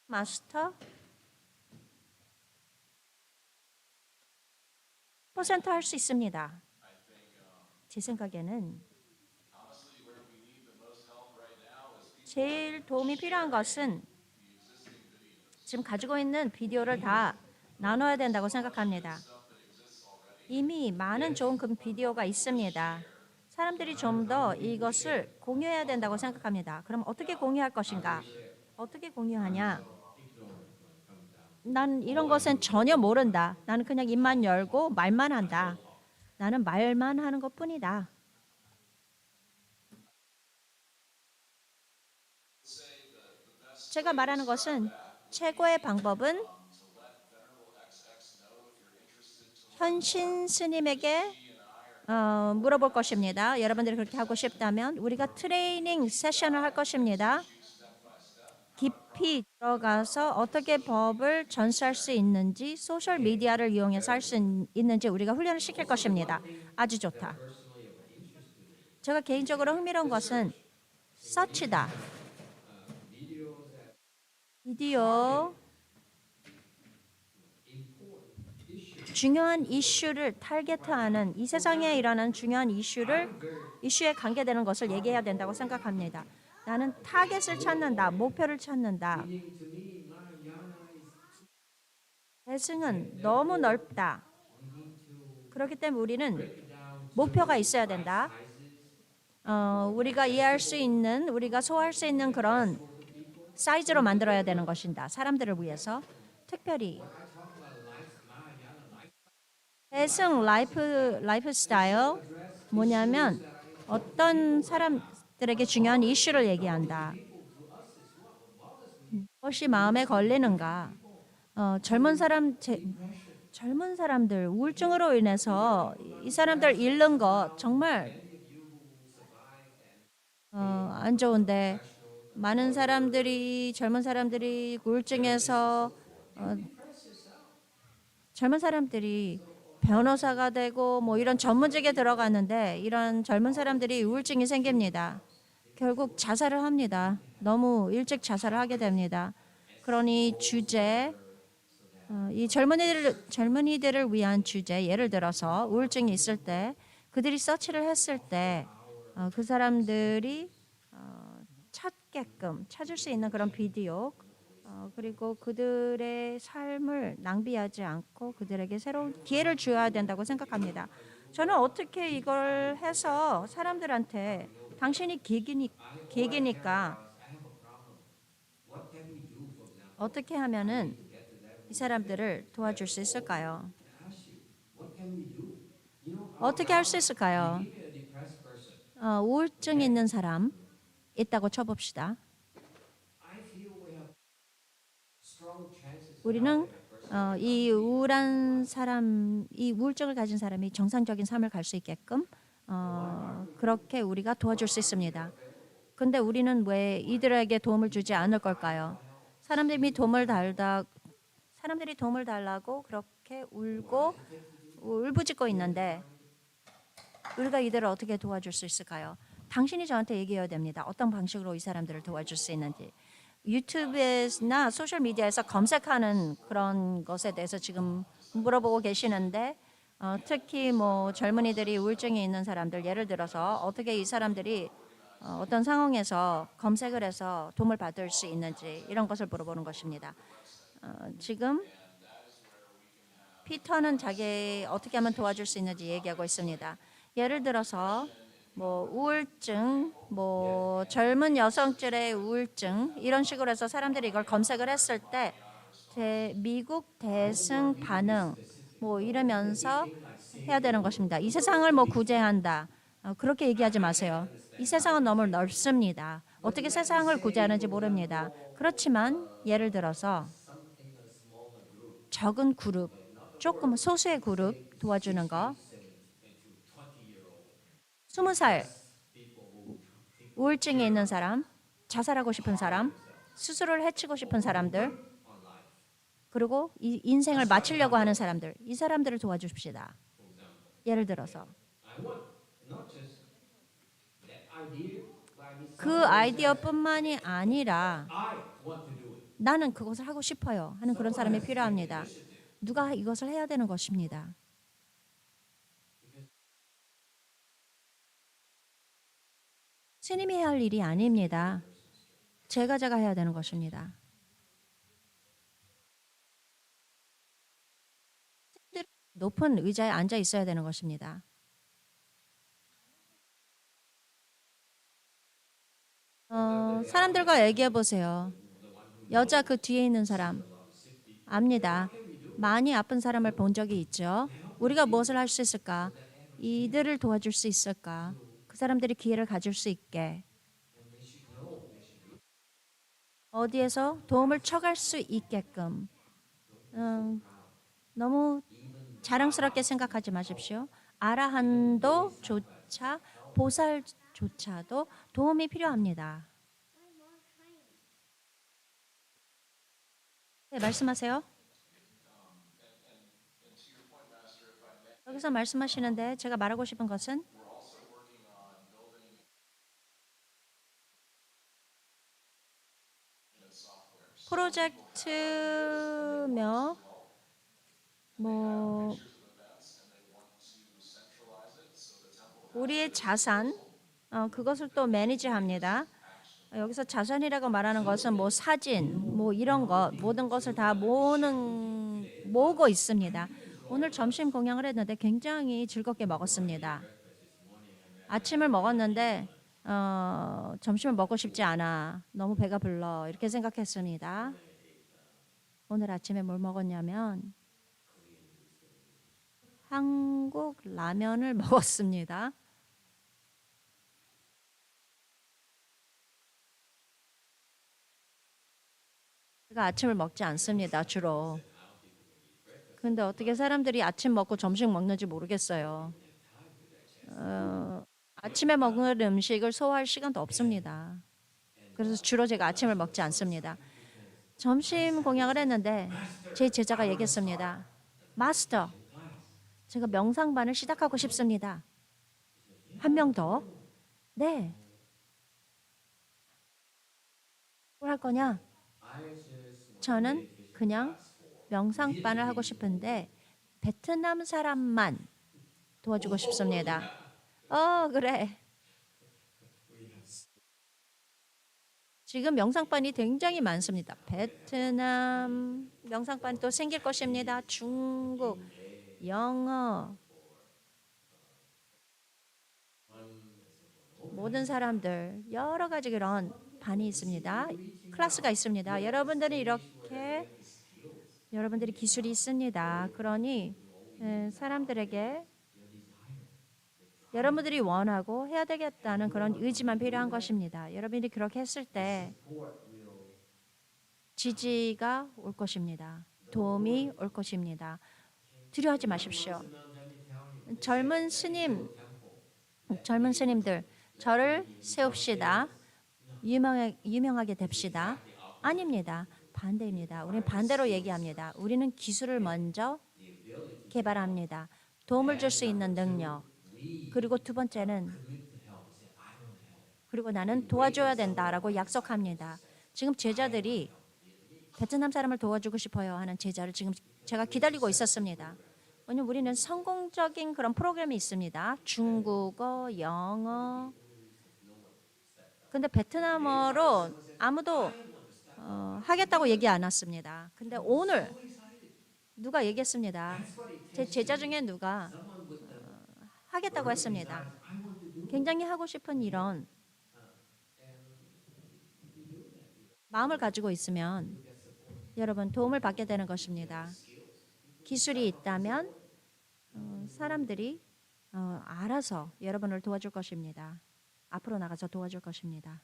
마스터 퍼센트 할 수 있습니다. 제 생각에는 제일 도움이 필요한 것은 지금 가지고 있는 비디오를 다 나눠야 된다고 생각합니다. 이미 많은 좋은 비디오가 있습니다. 사람들이 좀 더 이것을 공유해야 된다고 생각합니다. 그럼 어떻게 공유할 것인가? 어떻게 공유하냐? 난 이런 것은 전혀 모른다. 나는 그냥 입만 열고 말만 한다. 나는 말만 하는 것뿐이다. 제가 말하는 것은 최고의 방법은 현신 스님에게 물어볼 것입니다. 여러분들이 그렇게 하고 싶다면 우리가 트레이닝 세션을 할 것입니다. 깊이 들어가서 어떻게 법을 전수할 수 있는지, 소셜 미디어를 이용해서 할 수 있는지 우리가 훈련을 시킬 것입니다. 아주 좋다. 제가 개인적으로 흥미로운 것은 서치다. 비디오 중요한 이슈를 타겟하는 이 세상에 일어나는 중요한 이슈에 관계되는 것을 얘기해야 된다고 생각합니다. 나는 타겟을 찾는다, 목표를 찾는다. 대승은 너무 넓다. 그렇기 때문에 우리는 목표가 있어야 된다. 우리가 이해할 수 있는, 우리가 소화할 수 있는 그런 사이즈로 만들어야 되는 것이다. 사람들을 위해서 특별히 대승 라이프 스타일 뭐냐면 어떤 사람들에게 중요한 이슈를 얘기한다. 무엇이 마음에 걸리는가? 젊은 사람들 우울증으로 인해서 이 사람들 잃는 것 정말 안 좋은데 많은 사람들이 젊은 사람들이 우울증에서 젊은 사람들이 변호사가 되고 뭐 이런 전문직에 들어가는데 이런 젊은 사람들이 우울증이 생깁니다. 결국 자살을 합니다. 너무 일찍 자살을 하게 됩니다. 그러니 이 젊은이들을 위한 주제, 예를 들어서 우울증이 있을 때 그들이 서치를 했을 때 그 사람들이 찾을 수 있는 그런 비디오, 그리고 그들의 삶을 낭비하지 않고 그들에게 새로운 기회를 주어야 된다고 생각합니다. 저는 어떻게 이걸 해서 사람들한테 당신이 계기니까 어떻게 하면은 이 사람들을 도와줄 수 있을까요? 어떻게 할 수 있을까요? 우울증 있는 사람 있다고 쳐봅시다. 우리는 이 우울증을 가진 사람이 정상적인 삶을 갈 수 있게끔 그렇게 우리가 도와줄 수 있습니다. 근데 우리는 왜 이들에게 도움을 주지 않을 걸까요? 사람들이 도움을 달라고 그렇게 울고 울부짖고 있는데 우리가 이들을 어떻게 도와줄 수 있을까요? 당신이 저한테 얘기해야 됩니다. 어떤 방식으로 이 사람들을 도와줄 수 있는지. 유튜브나 소셜 미디어에서 검색하는 그런 것에 대해서 지금 물어보고 계시는데 특히 뭐 젊은이들이 우울증이 있는 사람들 예를 들어서 어떻게 이 사람들이 어떤 상황에서 검색을 해서 도움을 받을 수 있는지 이런 것을 물어보는 것입니다. 지금 피터는 자기 어떻게 하면 도와줄 수 있는지 얘기하고 있습니다. 예를 들어서 뭐 우울증, 뭐 젊은 여성들의 우울증 이런 식으로 해서 사람들이 이걸 검색을 했을 때 미국 대승 반응 뭐 이러면서 해야 되는 것입니다. 이 세상을 뭐 구제한다. 그렇게 얘기하지 마세요. 이 세상은 너무 넓습니다. 어떻게 세상을 구제하는지 모릅니다. 그렇지만 예를 들어서 적은 그룹, 조금 소수의 그룹 도와주는 거. 20살 우울증에 있는 사람, 자살하고 싶은 사람, 스스로를 해치고 싶은 사람들, 그리고 이 인생을 마치려고 하는 사람들, 이 사람들을 도와주십시다. 예를 들어서 그 아이디어뿐만이 아니라 나는 그것을 하고 싶어요 하는 그런 사람이 필요합니다. 누가 이것을 해야 되는 것입니다. 스님이 해야 할 일이 아닙니다. 제가 해야 되는 것입니다. 높은 의자에 앉아 있어야 되는 것입니다. 사람들과 얘기해 보세요. 여자 그 뒤에 있는 사람 압니다. 많이 아픈 사람을 본 적이 있죠. 우리가 무엇을 할 수 있을까? 이들을 도와줄 수 있을까? 그 사람들이 기회를 가질 수 있게 어디에서 도움을 청할 수 있게끔 너무 자랑스럽게 생각하지 마십시오. 아라한도조차 보살조차도 도움이 필요합니다. 네, 말씀하세요. 여기서 말씀하시는데 제가 말하고 싶은 것은 프로젝트며 뭐 우리의 자산 그것을 또 매니지합니다. 여기서 자산이라고 말하는 것은 뭐 사진, 뭐 이런 것 모든 것을 다 모으고 있습니다. 오늘 점심 공양을 했는데 굉장히 즐겁게 먹었습니다. 아침을 먹었는데 점심을 먹고 싶지 않아. 너무 배가 불러. 이렇게 생각했습니다. 오늘 아침에 뭘 먹었냐면 한국 라면을 먹었습니다. 제가 아침을 먹지 않습니다, 주로. 근데 어떻게 사람들이 아침 먹고 점심 먹는지 모르겠어요. 아침에 먹는 음식을 소화할 시간도 없습니다. 그래서 주로 제가 아침을 먹지 않습니다. 점심 공양을 했는데 제 제자가 얘기했습니다. 마스터, 제가 명상반을 시작하고 싶습니다. 한 명 더? 네. 뭘 할 거냐? 저는 그냥 명상반을 하고 싶은데 베트남 사람만 도와주고 싶습니다. 그래. 지금 명상반이 굉장히 많습니다. 베트남 명상반이 또 생길 것입니다. 중국, 영어, 모든 사람들 여러 가지 그런 반이 있습니다. 클래스가 있습니다. 여러분들은 이렇게 여러분들이 기술이 있습니다. 그러니 사람들에게 여러분들이 원하고 해야 되겠다는 그런 의지만 필요한 것입니다. 여러분이 그렇게 했을 때 지지가 올 것입니다. 도움이 올 것입니다. 두려워하지 마십시오. 젊은 스님들 저를 세웁시다. 유명하게 됩시다. 아닙니다. 반대입니다. 우리는 반대로 얘기합니다. 우리는 기술을 먼저 개발합니다. 도움을 줄 수 있는 능력. 그리고 두 번째는 그리고 나는 도와줘야 된다라고 약속합니다. 지금 제자들이 베트남 사람을 도와주고 싶어요 하는 제자를 지금 제가 기다리고 있었습니다. 왜냐하면 우리는 성공적인 그런 프로그램이 있습니다. 중국어, 영어. 근데 베트남어로 아무도 하겠다고 얘기 안 했습니다. 근데 오늘 누가 얘기했습니다. 제 제자 중에 누가 하겠다고 했습니다. 굉장히 하고 싶은 이런 마음을 가지고 있으면 여러분 도움을 받게 되는 것입니다. 기술이 있다면 사람들이 알아서 여러분을 도와줄 것입니다. 앞으로 나가서 도와줄 것입니다.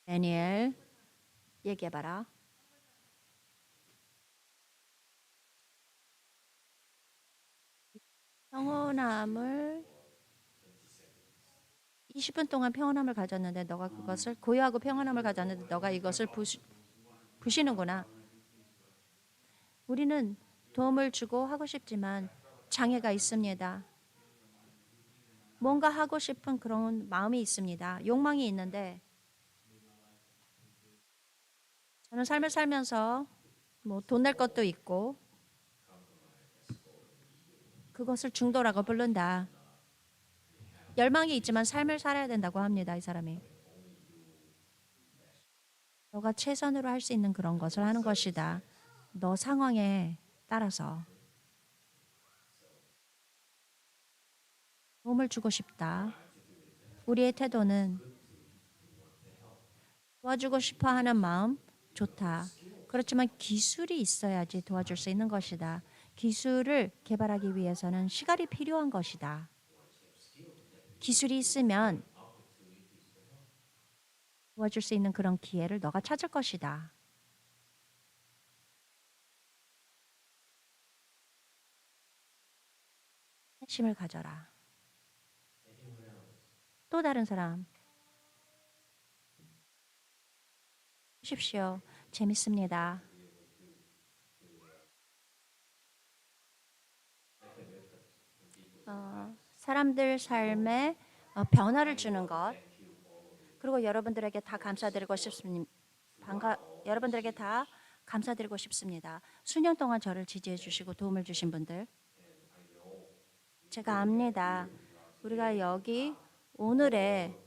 다니엘, 얘기해봐라. 평온함을 20분 동안 평온함을 가졌는데 너가 그것을 고요하고 평온함을 가졌는데 너가 이것을 부시는구나. 우리는 도움을 주고 하고 싶지만 장애가 있습니다. 뭔가 하고 싶은 그런 마음이 있습니다. 욕망이 있는데 저는 삶을 살면서 뭐 돈 낼 것도 있고 그것을 중도라고 부른다. 열망이 있지만 삶을 살아야 된다고 합니다. 이 사람이. 너가 최선으로 할 수 있는 그런 것을 하는 것이다. 너 상황에 따라서 도움을 주고 싶다. 우리의 태도는 도와주고 싶어 하는 마음 좋다. 그렇지만 기술이 있어야지 도와줄 수 있는 것이다. 기술을 개발하기 위해서는 시간이 필요한 것이다. 기술이 있으면 도와줄 수 있는 그런 기회를 너가 찾을 것이다. 관심을 가져라. 또 다른 사람 보십시오. 재밌습니다. 사람들 삶에 변화를 주는 것 그리고 여러분들에게 다 감사드리고 싶습니다. 여러분들에게 다 감사드리고 싶습니다. 수년 동안 저를 지지해 주시고 도움을 주신 분들 제가 압니다. 우리가 여기 오늘에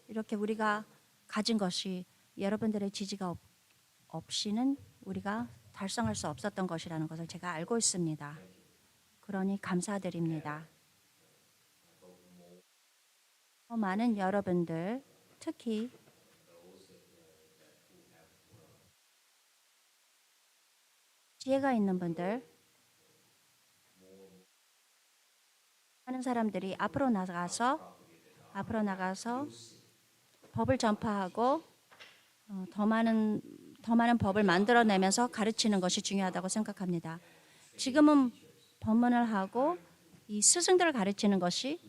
이렇게 우리가 가진 것이 여러분들의 지지가 없이는 우리가 달성할 수 없었던 것이라는 것을 제가 알고 있습니다. 그러니 감사드립니다. 더 많은 여러분들, 특히 지혜가 있는 분들, 하는 사람들이 앞으로 나가서 법을 전파하고 더 많은 법을 만들어내면서 가르치는 것이 중요하다고 생각합니다. 지금은 법문을 하고 이 스승들을 가르치는 것이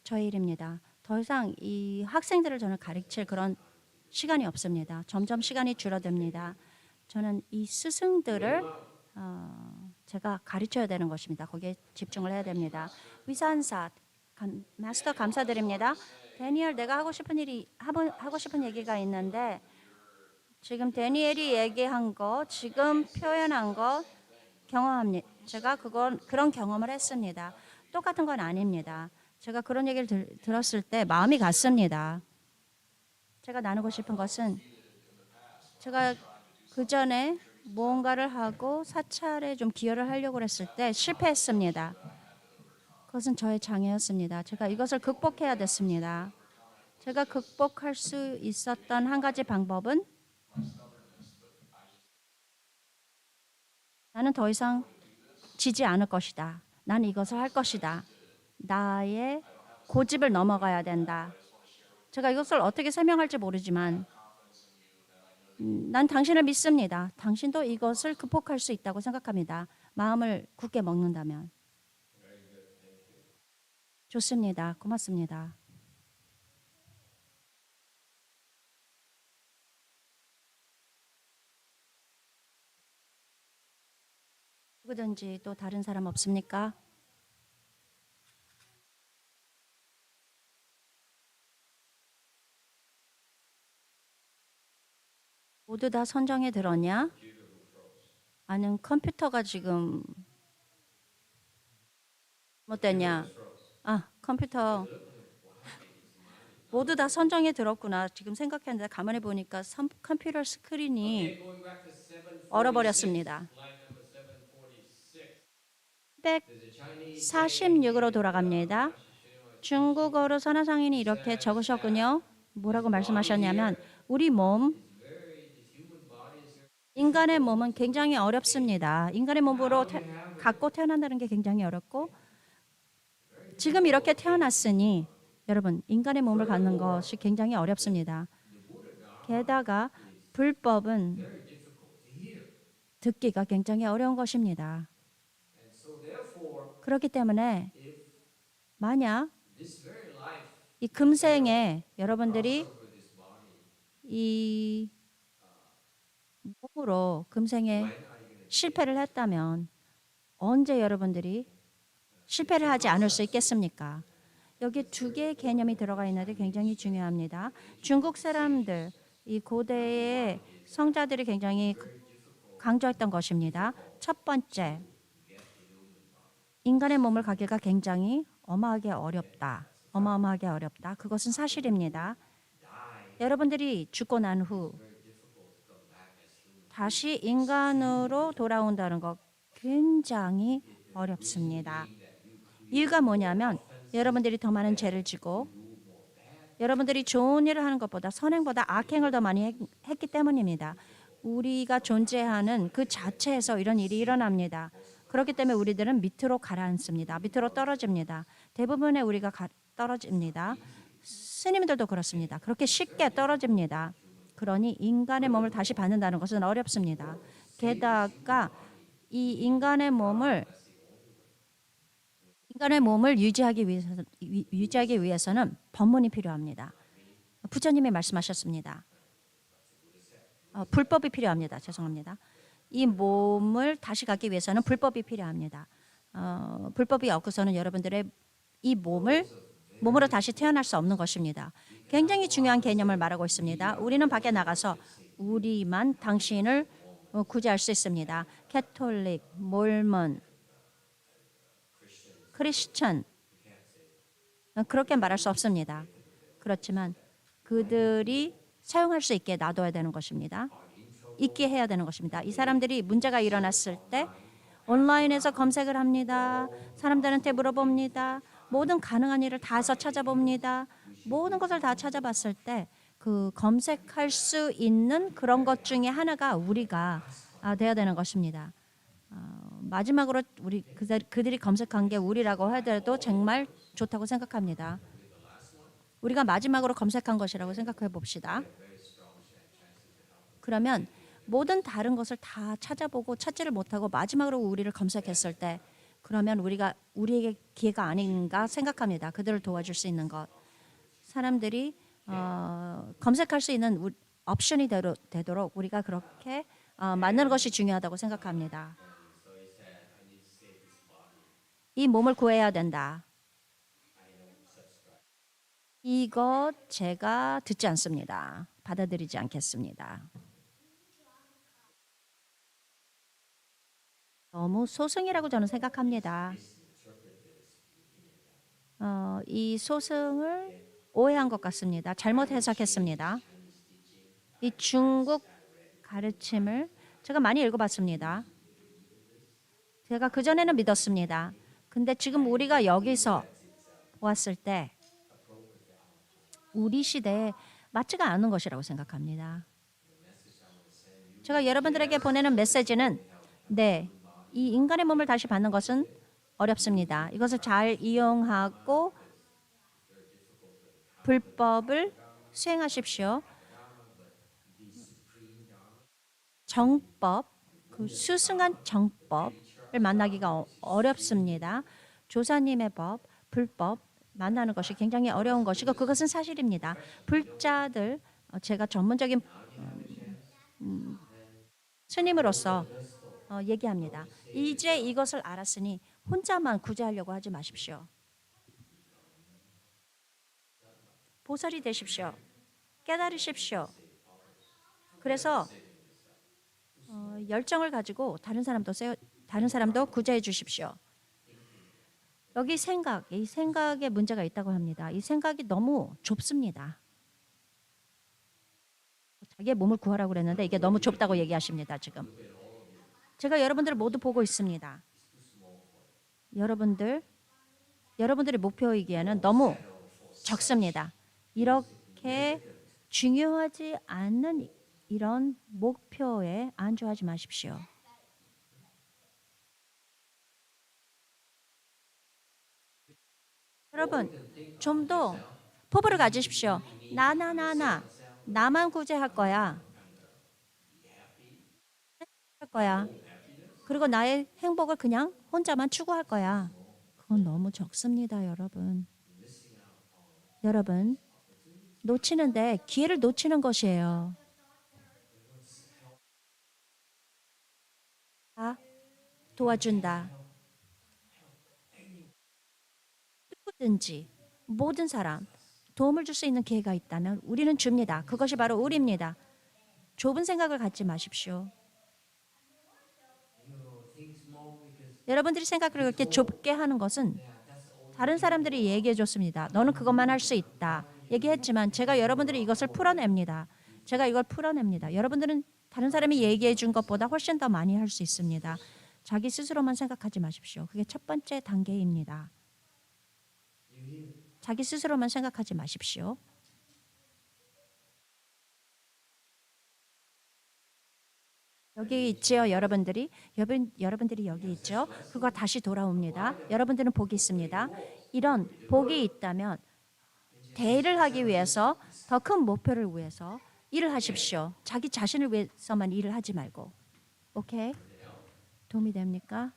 저의 일입니다. 더 이상 이 학생들을 저는 가르칠 그런 시간이 없습니다. 점점 시간이 줄어듭니다. 저는 이 스승들을 제가 가르쳐야 되는 것입니다. 거기에 집중을 해야 됩니다. 위산사 마스터 감사드립니다. 데니엘 내가 하고 싶은 얘기가 있는데 지금 데니엘이 얘기한 거 지금 표현한 거 경험합니다. 제가 그런 경험을 했습니다. 똑같은 건 아닙니다. 제가 그런 얘기를 들었을 때 마음이 갔습니다. 제가 나누고 싶은 것은 제가 그 전에 무언가를 하고 사찰에 좀 기여를 하려고 했을 때 실패했습니다. 그것은 저의 장애였습니다. 제가 이것을 극복해야 됐습니다. 제가 극복할 수 있었던 한 가지 방법은 나는 더 이상 지지 않을 것이다. 나는 이것을 할 것이다. 나의 고집을 넘어가야 된다. 제가 이것을 어떻게 설명할지 모르지만 난 당신을 믿습니다. 당신도 이것을 극복할 수 있다고 생각합니다. 마음을 굳게 먹는다면. 좋습니다. 고맙습니다. 누구든지 또 다른 사람 없습니까? 모두 다 선정에 들었냐? 아는 컴퓨터가 지금 못됐냐? 아, 컴퓨터 모두 다 선정에 들었구나. 지금 생각했는데 가만히 보니까 컴퓨터 스크린이 얼어버렸습니다. 146으로 돌아갑니다. 중국어로 선화상인이 이렇게 적으셨군요. 뭐라고 말씀하셨냐면 우리 몸, 인간의 몸은 굉장히 어렵습니다. 인간의 몸으로 갖고 태어난다는 게 굉장히 어렵고 지금 이렇게 태어났으니 여러분 인간의 몸을 갖는 것이 굉장히 어렵습니다. 게다가 불법은 듣기가 굉장히 어려운 것입니다. 그렇기 때문에 만약 이 금생에 여러분들이 이 몸으로 금생에 실패를 했다면 언제 여러분들이 실패를 하지 않을 수 있겠습니까? 여기 두 개의 개념이 들어가 있는데 굉장히 중요합니다. 중국 사람들, 이 고대의 성자들이 굉장히 강조했던 것입니다. 첫 번째, 인간의 몸을 갖기가 굉장히 어마어마하게 어렵다. 그것은 사실입니다. 여러분들이 죽고 난 후 다시 인간으로 돌아온다는 것 굉장히 어렵습니다. 이유가 뭐냐면 여러분들이 더 많은 죄를 지고 여러분들이 좋은 일을 하는 것보다 선행보다 악행을 더 많이 했기 때문입니다. 우리가 존재하는 그 자체에서 이런 일이 일어납니다. 그렇기 때문에 우리들은 밑으로 가라앉습니다. 밑으로 떨어집니다. 대부분의 우리가 떨어집니다. 스님들도 그렇습니다. 그렇게 쉽게 떨어집니다. 그러니 인간의 몸을 다시 받는다는 것은 어렵습니다. 게다가 이 인간의 몸을 유지하기 위해서는 법문이 필요합니다. 부처님이 말씀하셨습니다. 불법이 필요합니다. 죄송합니다. 이 몸을 다시 갖기 위해서는 불법이 필요합니다. 불법이 없고서는 여러분들의 이 몸으로 다시 태어날 수 없는 것입니다. 굉장히 중요한 개념을 말하고 있습니다. 우리는 밖에 나가서 우리만 당신을 구제할 수 있습니다. 캐톨릭, 몰몬, 크리스천 그렇게 말할 수 없습니다. 그렇지만 그들이 사용할 수 있게 놔둬야 되는 것입니다. 있게 해야 되는 것입니다. 이 사람들이 문제가 일어났을 때 온라인에서 검색을 합니다. 사람들한테 물어봅니다. 모든 가능한 일을 다 해서 찾아봅니다. 모든 것을 다 찾아봤을 때 그 검색할 수 있는 그런 것 중에 하나가 우리가 돼야 되는 것입니다. 마지막으로 그들이 검색한 게 우리라고 하더라도 정말 좋다고 생각합니다. 우리가 마지막으로 검색한 것이라고 생각해 봅시다. 그러면 모든 다른 것을 다 찾아보고 찾지를 못하고 마지막으로 우리를 검색했을 때 그러면 우리에게 기회가 아닌가 생각합니다. 그들을 도와줄 수 있는 것. 사람들이 검색할 수 있는 옵션이 되도록 우리가 그렇게 만드는 것이 중요하다고 생각합니다. 이 몸을 구해야 된다. 이것 제가 듣지 않습니다. 받아들이지 않겠습니다. 너무 소승이라고 저는 생각합니다. 이 소승을 오해한 것 같습니다. 잘못 해석했습니다. 이 중국 가르침을 제가 많이 읽어봤습니다. 제가 그전에는 믿었습니다. 근데 지금 우리가 여기서 보았을 때 우리 시대에 맞지가 않은 것이라고 생각합니다. 제가 여러분들에게 보내는 메시지는 네, 이 인간의 몸을 다시 받는 것은 어렵습니다. 이것을 잘 이용하고 불법을 수행하십시오. 정법, 그 수승한 정법을 만나기가 어렵습니다. 조사님의 법, 불법 만나는 것이 굉장히 어려운 것이고 그것은 사실입니다. 불자들 제가 전문적인 스님으로서 얘기합니다. 이제 이것을 알았으니 혼자만 구제하려고 하지 마십시오. 보살이 되십시오. 깨달으십시오. 그래서 열정을 가지고 다른 사람도 구제해 주십시오. 여기 이 생각에 문제가 있다고 합니다. 이 생각이 너무 좁습니다. 자기의 몸을 구하라고 그랬는데 이게 너무 좁다고 얘기하십니다. 지금 제가 여러분들을 모두 보고 있습니다. 여러분들의 목표이기에는 너무 적습니다. 이렇게 중요하지 않는 이런 목표에 안주하지 마십시오. 여러분, 좀 더 포부를 가지십시오. 나만 구제할 거야. 할 거야. 그리고 나의 행복을 그냥 혼자만 추구할 거야. 그건 너무 적습니다, 여러분. 여러분, 놓치는데 기회를 놓치는 것이에요. 다 도와준다. 누구든지 모든 사람 도움을 줄 수 있는 기회가 있다면 우리는 줍니다. 그것이 바로 우리입니다. 좁은 생각을 갖지 마십시오. 여러분들이 생각을 그렇게 좁게 하는 것은 다른 사람들이 얘기해 줬습니다. 너는 그것만 할 수 있다. 얘기했지만 제가 여러분들이 이것을 풀어냅니다. 제가 이걸 풀어냅니다. 여러분들은 다른 사람이 얘기해 준 것보다 훨씬 더 많이 할 수 있습니다. 자기 스스로만 생각하지 마십시오. 그게 첫 번째 단계입니다. 자기 스스로만 생각하지 마십시오. 여기 있지요, 여러분들이. 여러분들이 여기 있죠. 그거 다시 돌아옵니다. 여러분들은 복이 있습니다. 이런 복이 있다면 대의를 하기 위해서 더 큰 목표를 위해서 일을 하십시오. 자기 자신을 위해서만 일을 하지 말고. 오케이? 도움이 됩니까?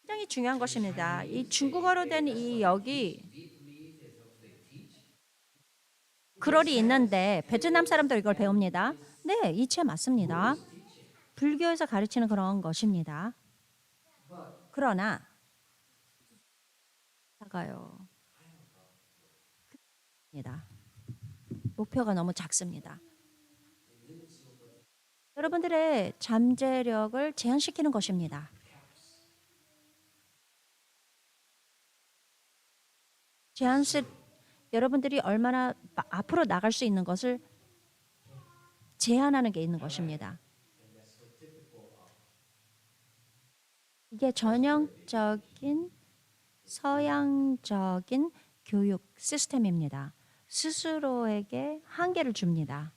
굉장히 중요한 것입니다. 이 중국어로 된 이 여기 글얼이 있는데 베트남 사람들 이걸 배웁니다. 네, 이체 맞습니다. 불교에서 가르치는 그런 것입니다. 그러나 작아요. 목표가 너무 작습니다. 여러분들의 잠재력을 제한시키는 것입니다. 여러분들이 얼마나 앞으로 나갈 수 있는 것을 제한하는 게 있는 것입니다. 이게 전형적인 서양적인 교육 시스템입니다. 스스로에게 한계를 줍니다.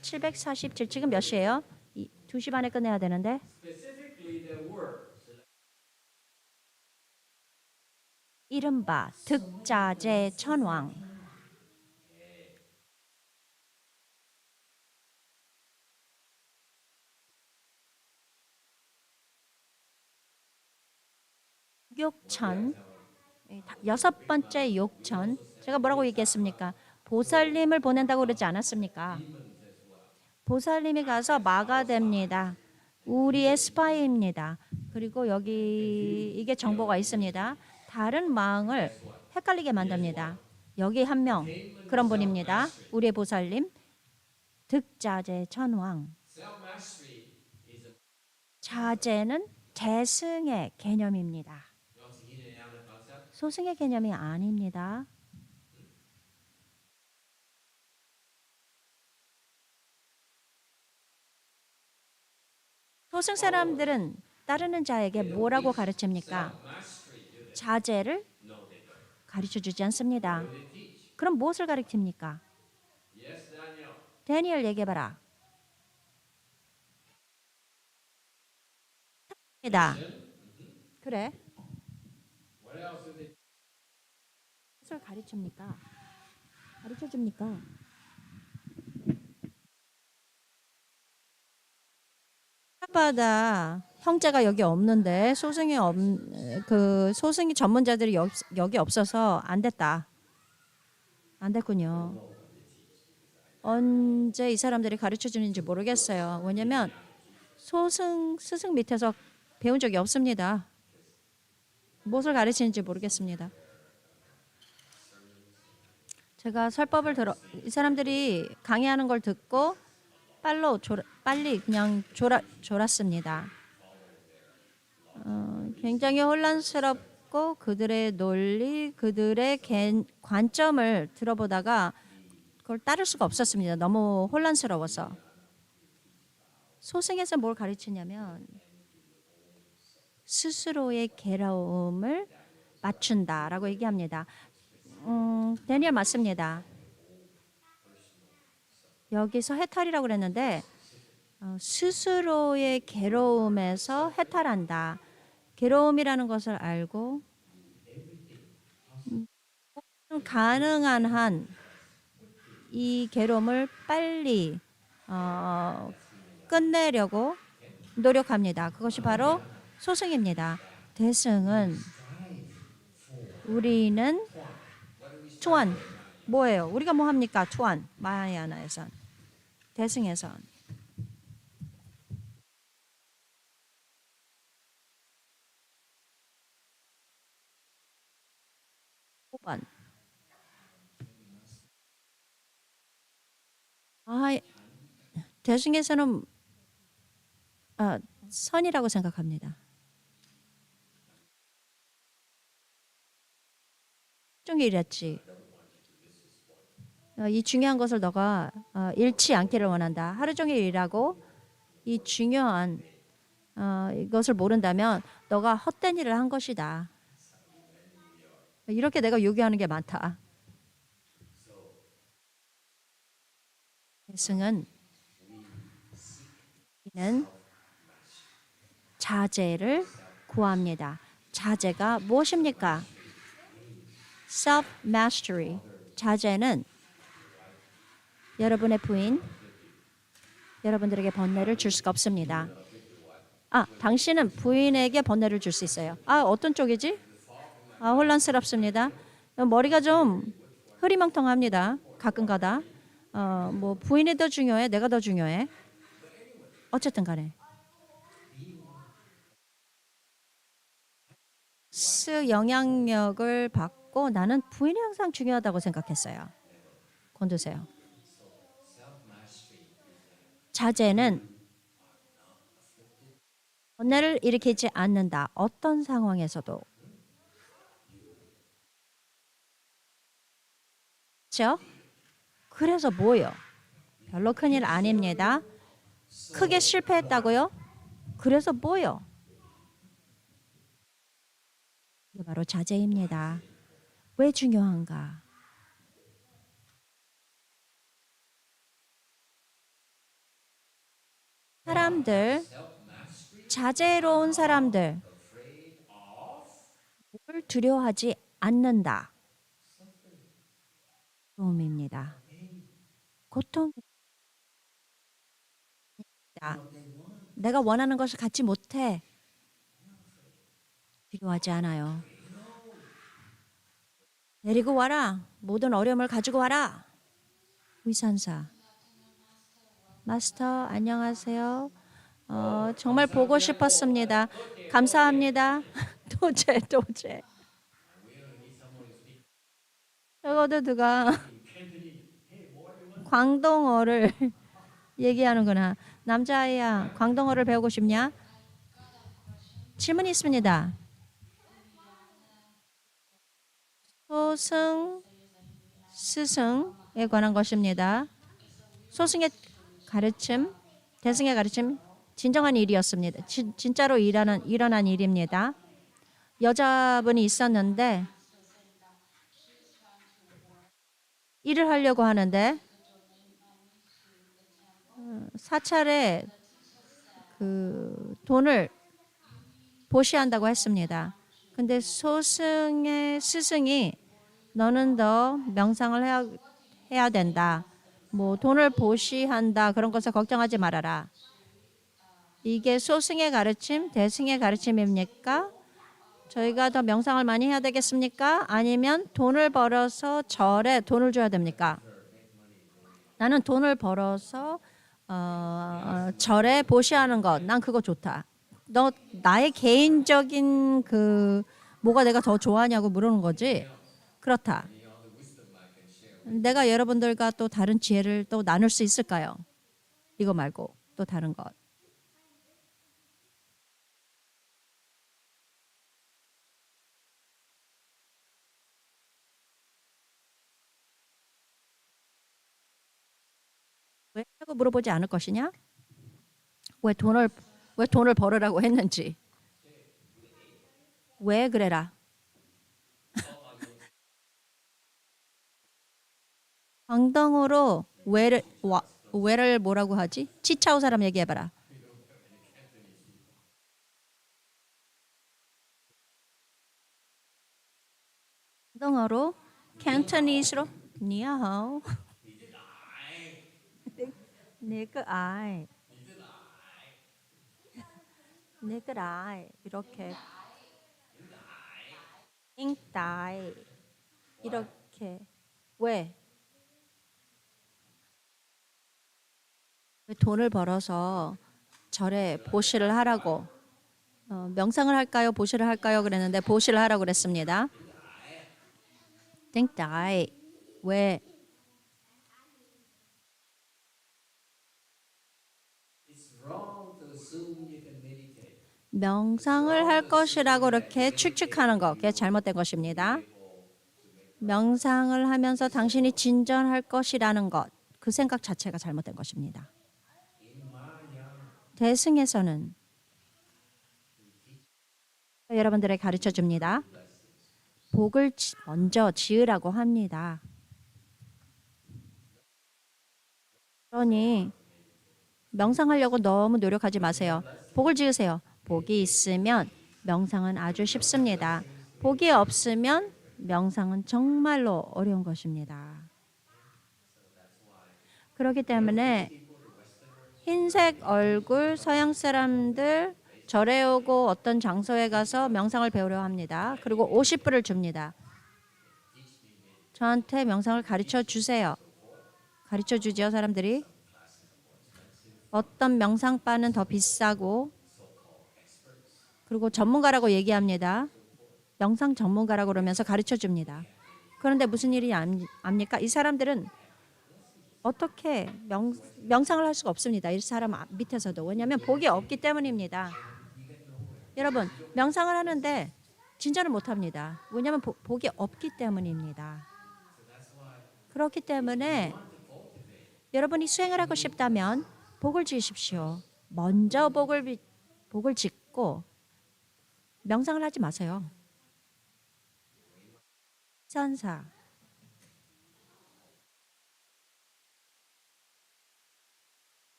747 지금 몇 시예요? 2시 반에 끝내야 되는데. 이른바 득자재 천왕. 욕천, 여섯 번째 욕천. 제가 뭐라고 얘기했습니까? 보살님을 보낸다고 그러지 않았습니까? 보살님이 가서 마가 됩니다. 우리의 스파이입니다. 그리고 여기 이게 정보가 있습니다. 다른 마음을 헷갈리게 만듭니다. 여기 한 명 그런 분입니다. 우리의 보살님 득자재 천왕. 자재는 재승의 개념입니다. 소승의 개념이 아닙니다. 소승 사람들은 따르는 자에게 뭐라고 가르칩니까? 자재를 가르쳐주지 않습니다. 그럼 무엇을 가르칩니까? 다니엘 얘기해봐라. 그래. 무엇을 가르칩니까? 가르쳐줍니까? 바다 형제가 여기 없는데 소승이 전문자들이 여기 없어서 안 됐다. 안 됐군요. 언제 이 사람들이 가르쳐 주는지 모르겠어요. 왜냐면 스승 밑에서 배운 적이 없습니다. 무엇을 가르치는지 모르겠습니다. 제가 설법을 들어 이 사람들이 강의하는 걸 듣고 빨리 그냥 졸았습니다. 굉장히 혼란스럽고 그들의 논리, 그들의 관점을 들어보다가 그걸 따를 수가 없었습니다. 너무 혼란스러워서. 소승에서 뭘 가르치냐면 스스로의 괴로움을 맞춘다라고 얘기합니다. 다니엘 맞습니다. 여기서 해탈이라고 그랬는데 스스로의 괴로움에서 해탈한다. 괴로움이라는 것을 알고 가능한 한 이 괴로움을 빨리 끝내려고 노력합니다. 그것이 바로 소승입니다. 대승은 우리는 투안 뭐예요? 우리가 뭐 합니까? 투안 마하야나에선 대승에선 번 대승에서는 선이라고 생각합니다. 종일 일했지. 이 중요한 것을 너가 잃지 않기를 원한다. 하루 종일 일하고 이 중요한 이것을 모른다면 너가 헛된 일을 한 것이다. 이렇게 내가 요구하는 게 많다. 대승은 우리는 자제를 구합니다. 자제가 무엇입니까? Self-mastery. 자제는 여러분의 부인, 여러분들에게 번뇌를 줄 수가 없습니다. 당신은 부인에게 번뇌를 줄 수 있어요. 어떤 쪽이지? 혼란스럽습니다. 머리가 좀 흐리멍텅합니다. 가끔가다. 뭐 부인이 더 중요해? 내가 더 중요해? 어쨌든 간에. 영향력을 받고 나는 부인이 항상 중요하다고 생각했어요. 건드세요. 자제는 번뇌를 일으키지 않는다. 어떤 상황에서도. 그렇죠? 그래서 뭐요? 별로 큰일 아닙니다. 크게 실패했다고요? 그래서 뭐요? 이게 바로 자제입니다. 왜 중요한가? 사람들, 자제로운 사람들, 뭘 두려워하지 않는다. 고통입니다. 고통입니다. 내가 원하는 것을 갖지 못해. 두려워하지 않아요. 데리고 와라. 모든 어려움을 가지고 와라. 위산사. 마스터 안녕하세요. 정말 보고 싶었습니다. 감사합니다. 도제. 적어도 누가 광동어를 얘기하는구나. 남자아이야, 광동어를 배우고 싶냐? 질문이 있습니다. 소승, 스승에 관한 것입니다. 소승의 가르침, 대승의 가르침, 진정한 일이었습니다. 진짜로 일어난 일입니다. 여자분이 있었는데 일을 하려고 하는데 사찰에 그 돈을 보시한다고 했습니다. 근데 스승이 너는 더 명상을 해야 된다. 뭐 돈을 보시한다. 그런 것을 걱정하지 말아라. 이게 소승의 가르침, 대승의 가르침입니까? 저희가 더 명상을 많이 해야 되겠습니까? 아니면 돈을 벌어서 절에 돈을 줘야 됩니까? 나는 돈을 벌어서 절에 보시하는 것, 난 그거 좋다. 너 나의 개인적인 뭐가 내가 더 좋아하냐고 물어는 거지. 그렇다. 내가 여러분들과 또 다른 지혜를 또 나눌 수 있을까요? 이거 말고 또 다른 것. 왜 하고 물어보지 않을 것이냐? 왜 돈을 왜 돈을 벌으라고 했는지. 왜 그래라. 황당으로 왜를 뭐라고 하지? 치차오 사람 얘기해봐라. 황당어로 캔토니스로 니하오. 네그 아이. 네그 아이. 이렇게 잉따이 이렇게 왜? 왜 돈을 벌어서 절에 보시를 하라고 명상을 할까요? 보시를 할까요? 그랬는데 보시를 하라고 그랬습니다. 땡따이 왜 명상을 할 것이라고 이렇게 추측하는 거 그게 잘못된 것입니다. 명상을 하면서 당신이 진전할 것이라는 것, 그 생각 자체가 잘못된 것입니다. 대승에서는 여러분들에게 가르쳐 줍니다. 복을 먼저 지으라고 합니다. 그러니 명상하려고 너무 노력하지 마세요. 복을 지으세요. 복이 있으면 명상은 아주 쉽습니다. 복이 없으면 명상은 정말로 어려운 것입니다. 그렇기 때문에 흰색 얼굴 서양 사람들 절에 오고 어떤 장소에 가서 명상을 배우려 합니다. 그리고 50불을 줍니다. 저한테 명상을 가르쳐 주세요. 가르쳐 주죠, 사람들이. 어떤 명상바는 더 비싸고 그리고 전문가라고 얘기합니다. 명상 전문가라고 그러면서 가르쳐 줍니다. 그런데 무슨 일이 압니까? 이 사람들은 어떻게 명상을 할 수가 없습니다. 이 사람 밑에서도. 왜냐하면 복이 없기 때문입니다. 여러분, 명상을 하는데 진전을 못합니다. 왜냐하면 복이 없기 때문입니다. 그렇기 때문에 여러분이 수행을 하고 싶다면 복을 지으십시오. 먼저 복을 짓고 명상을 하지 마세요. 선사.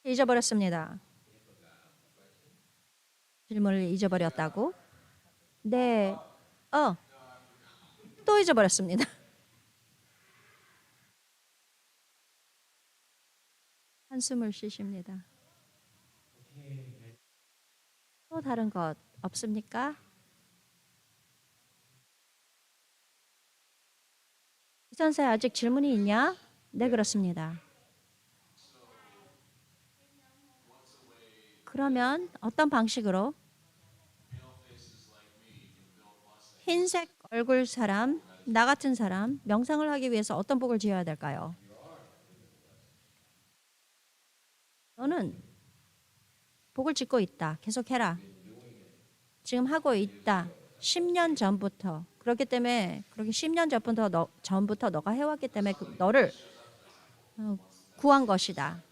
잊어버렸습니다. 질문을 잊어버렸다고? 네. 또 잊어버렸습니다. 한숨을 쉬십니다. 또 다른 것 없습니까? 선생 아직 질문이 있냐? 네, 그렇습니다. 그러면 어떤 방식으로 흰색 얼굴 사람, 나 같은 사람 명상을 하기 위해서 어떤 복을 지어야 될까요? 너는 복을 짓고 있다. 계속해라. 지금 하고 있다. 10년 전부터. 그렇기 때문에 그렇게 10년 전부터 너가 해왔기 때문에 너를 구한 것이다.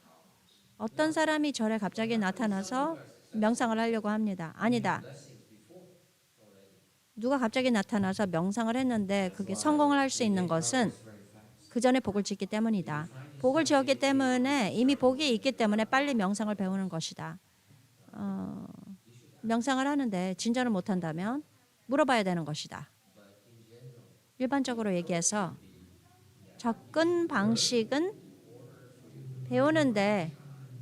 어떤 사람이 절에 갑자기 나타나서 명상을 하려고 합니다. 아니다. 누가 갑자기 나타나서 명상을 했는데 그게 성공을 할 수 있는 것은 그 전에 복을 짓기 때문이다. 복을 지었기 때문에 이미 복이 있기 때문에 빨리 명상을 배우는 것이다. 명상을 하는데 진전을 못한다면 물어봐야 되는 것이다. 일반적으로 얘기해서 접근 방식은 배우는데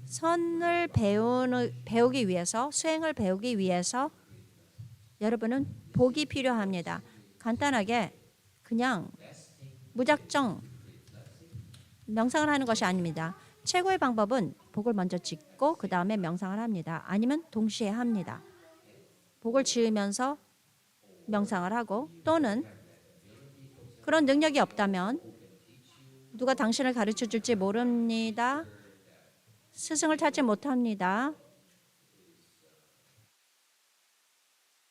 선을 배우기 위해서 수행을 배우기 위해서 여러분은 복이 필요합니다. 간단하게 그냥 무작정 명상을 하는 것이 아닙니다. 최고의 방법은 복을 먼저 짓고 그 다음에 명상을 합니다. 아니면 동시에 합니다. 복을 지으면서 명상을 하고 또는 그런 능력이 없다면 누가 당신을 가르쳐 줄지 모릅니다. 스승을 찾지 못합니다.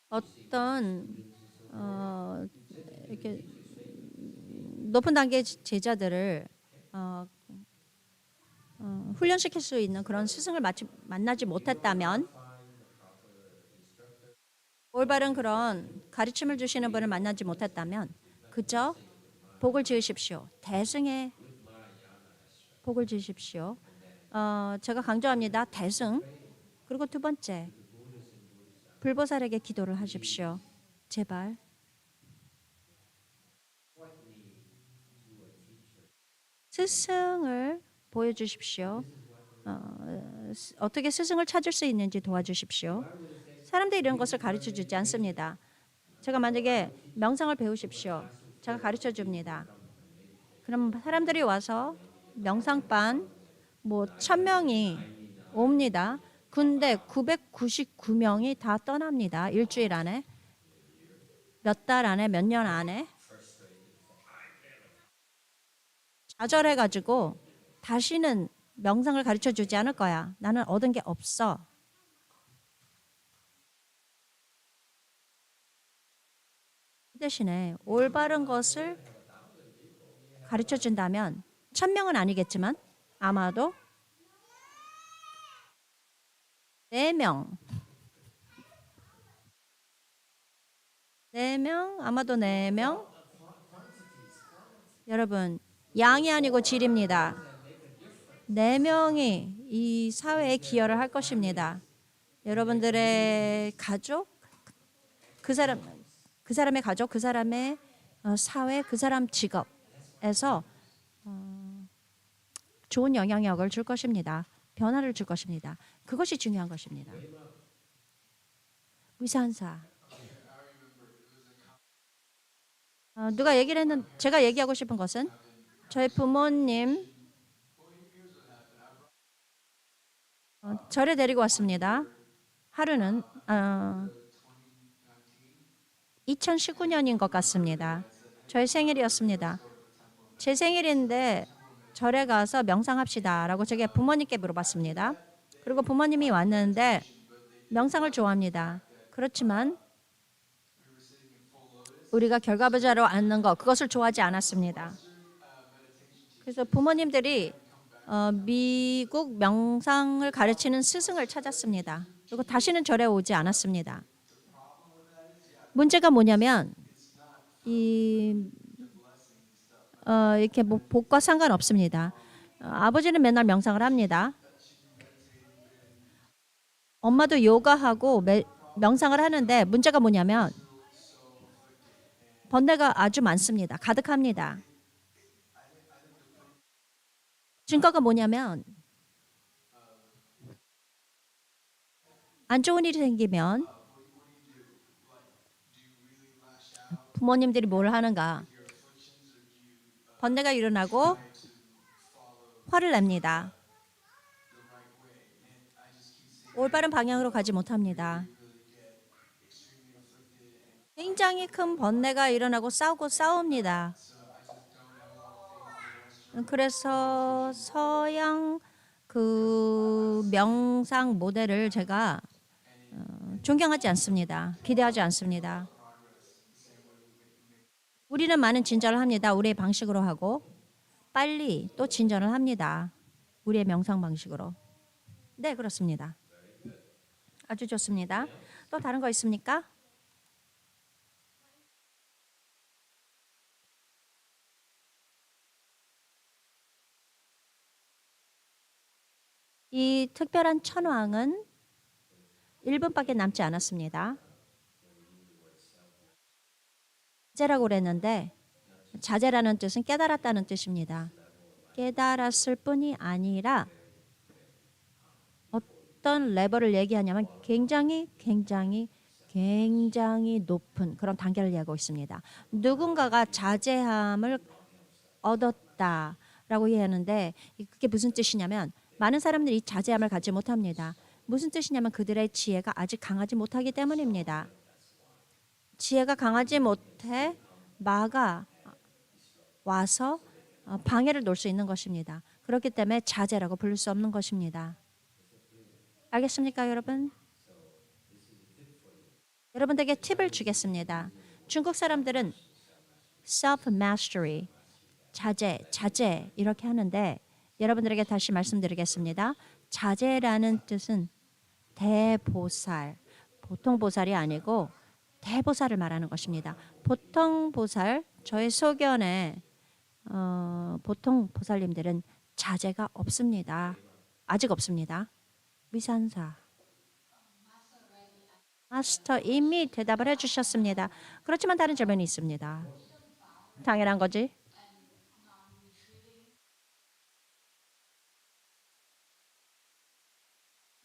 어떤 이렇게 높은 단계 제자들을 어, 훈련시킬 수 있는 그런 스승을 만나지 못했다면, 올바른 그런 가르침을 주시는 분을 만나지 못했다면 그저 복을 지으십시오. 대승의 복을 지으십시오. 제가 강조합니다. 대승. 그리고 두 번째, 불보살에게 기도를 하십시오. 제발. 스승을 보여주십시오. 어떻게 스승을 찾을 수 있는지 도와주십시오. 사람들이 이런 것을 가르쳐 주지 않습니다. 제가 만약에 명상을 배우십시오. 제가 가르쳐 줍니다. 그럼 사람들이 와서 명상반 1000명이 옵니다. 근데 999명이 다 떠납니다. 일주일 안에, 몇 달 안에, 몇 년 안에. 좌절해가지고 다시는 명상을 가르쳐 주지 않을 거야. 나는 얻은 게 없어. 대신에 올바른 것을 가르쳐 준다면 1000명은 아니겠지만 아마도 4명, 아마도 4명. 여러분, 양이 아니고 질입니다. 4명이 이 사회에 기여를 할 것입니다. 여러분들의 가족, 그 사람의 가족, 그 사람의 사회, 그 사람 직업에서 좋은 영향력을 줄 것입니다. 변화를 줄 것입니다. 그것이 중요한 것입니다. 위산사. 제가 얘기하고 싶은 것은 저희 부모님 절에 데리고 왔습니다. 하루는 2019년인 것 같습니다. 저희 생일이었습니다. 제 생일인데 절에 가서 명상합시다라고 제가 부모님께 물어봤습니다. 그리고 부모님이 왔는데 명상을 좋아합니다. 그렇지만 우리가 결과부자로 앉는 것, 그것을 좋아하지 않았습니다. 그래서 부모님들이 미국 명상을 가르치는 스승을 찾았습니다. 그리고 다시는 절에 오지 않았습니다. 문제가 뭐냐면 이렇게 복과 상관없습니다. 아버지는 맨날 명상을 합니다. 엄마도 요가하고 명상을 하는데 문제가 뭐냐면 번뇌가 아주 많습니다. 가득합니다. 증거가 뭐냐면 안 좋은 일이 생기면 부모님들이 뭘 하는가? 번뇌가 일어나고 화를 냅니다. 올바른 방향으로 가지 못합니다. 굉장히 큰 번뇌가 일어나고 싸웁니다. 그래서 서양 그 명상 모델을 제가 존경하지 않습니다. 기대하지 않습니다. 우리는 많은 진전을 합니다. 우리의 방식으로 하고 빨리 또 진전을 합니다. 우리의 명상 방식으로. 네, 그렇습니다. 아주 좋습니다. 또 다른 거 있습니까? 이 특별한 천왕은 1분밖에 남지 않았습니다. 자제라고 그랬는데 자제라는 뜻은 깨달았다는 뜻입니다. 깨달았을 뿐이 아니라 어떤 레벨을 얘기하냐면 굉장히 높은 그런 단계를 얘기하고 있습니다. 누군가가 자제함을 얻었다라고 이해하는데 그게 무슨 뜻이냐면 많은 사람들이 이 자제함을 갖지 못합니다. 무슨 뜻이냐면 그들의 지혜가 아직 강하지 못하기 때문입니다. 지혜가 강하지 못해 마가 와서 방해를 놓을 수 있는 것입니다. 그렇기 때문에 자제라고 부를 수 없는 것입니다. 알겠습니까, 여러분? 여러분들에게 팁을 주겠습니다. 중국 사람들은 self-mastery, 자제 이렇게 하는데 여러분들에게 다시 말씀드리겠습니다. 자제라는 뜻은 대보살, 보통 보살이 아니고 대보살을 말하는 것입니다. 보통 보살, 저의 소견에 보통 보살님들은 자제가 없습니다. 아직 없습니다. 위산사. 마스터 이미 대답을 해주셨습니다. 그렇지만 다른 질문이 있습니다. 당연한 거지.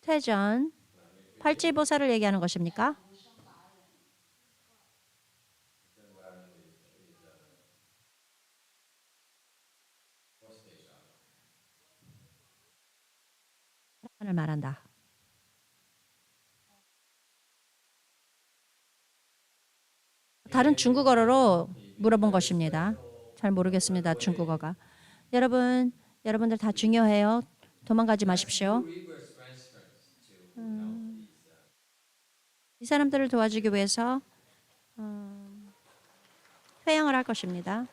퇴전, 팔찌보살을 얘기하는 것입니까? 을 말한다. 다른 중국어로 물어본 것입니다. 잘 모르겠습니다. 중국어가. 여러분들 다 중요해요. 도망가지 마십시오. 이 사람들을 도와주기 위해서 회양을 할 것입니다.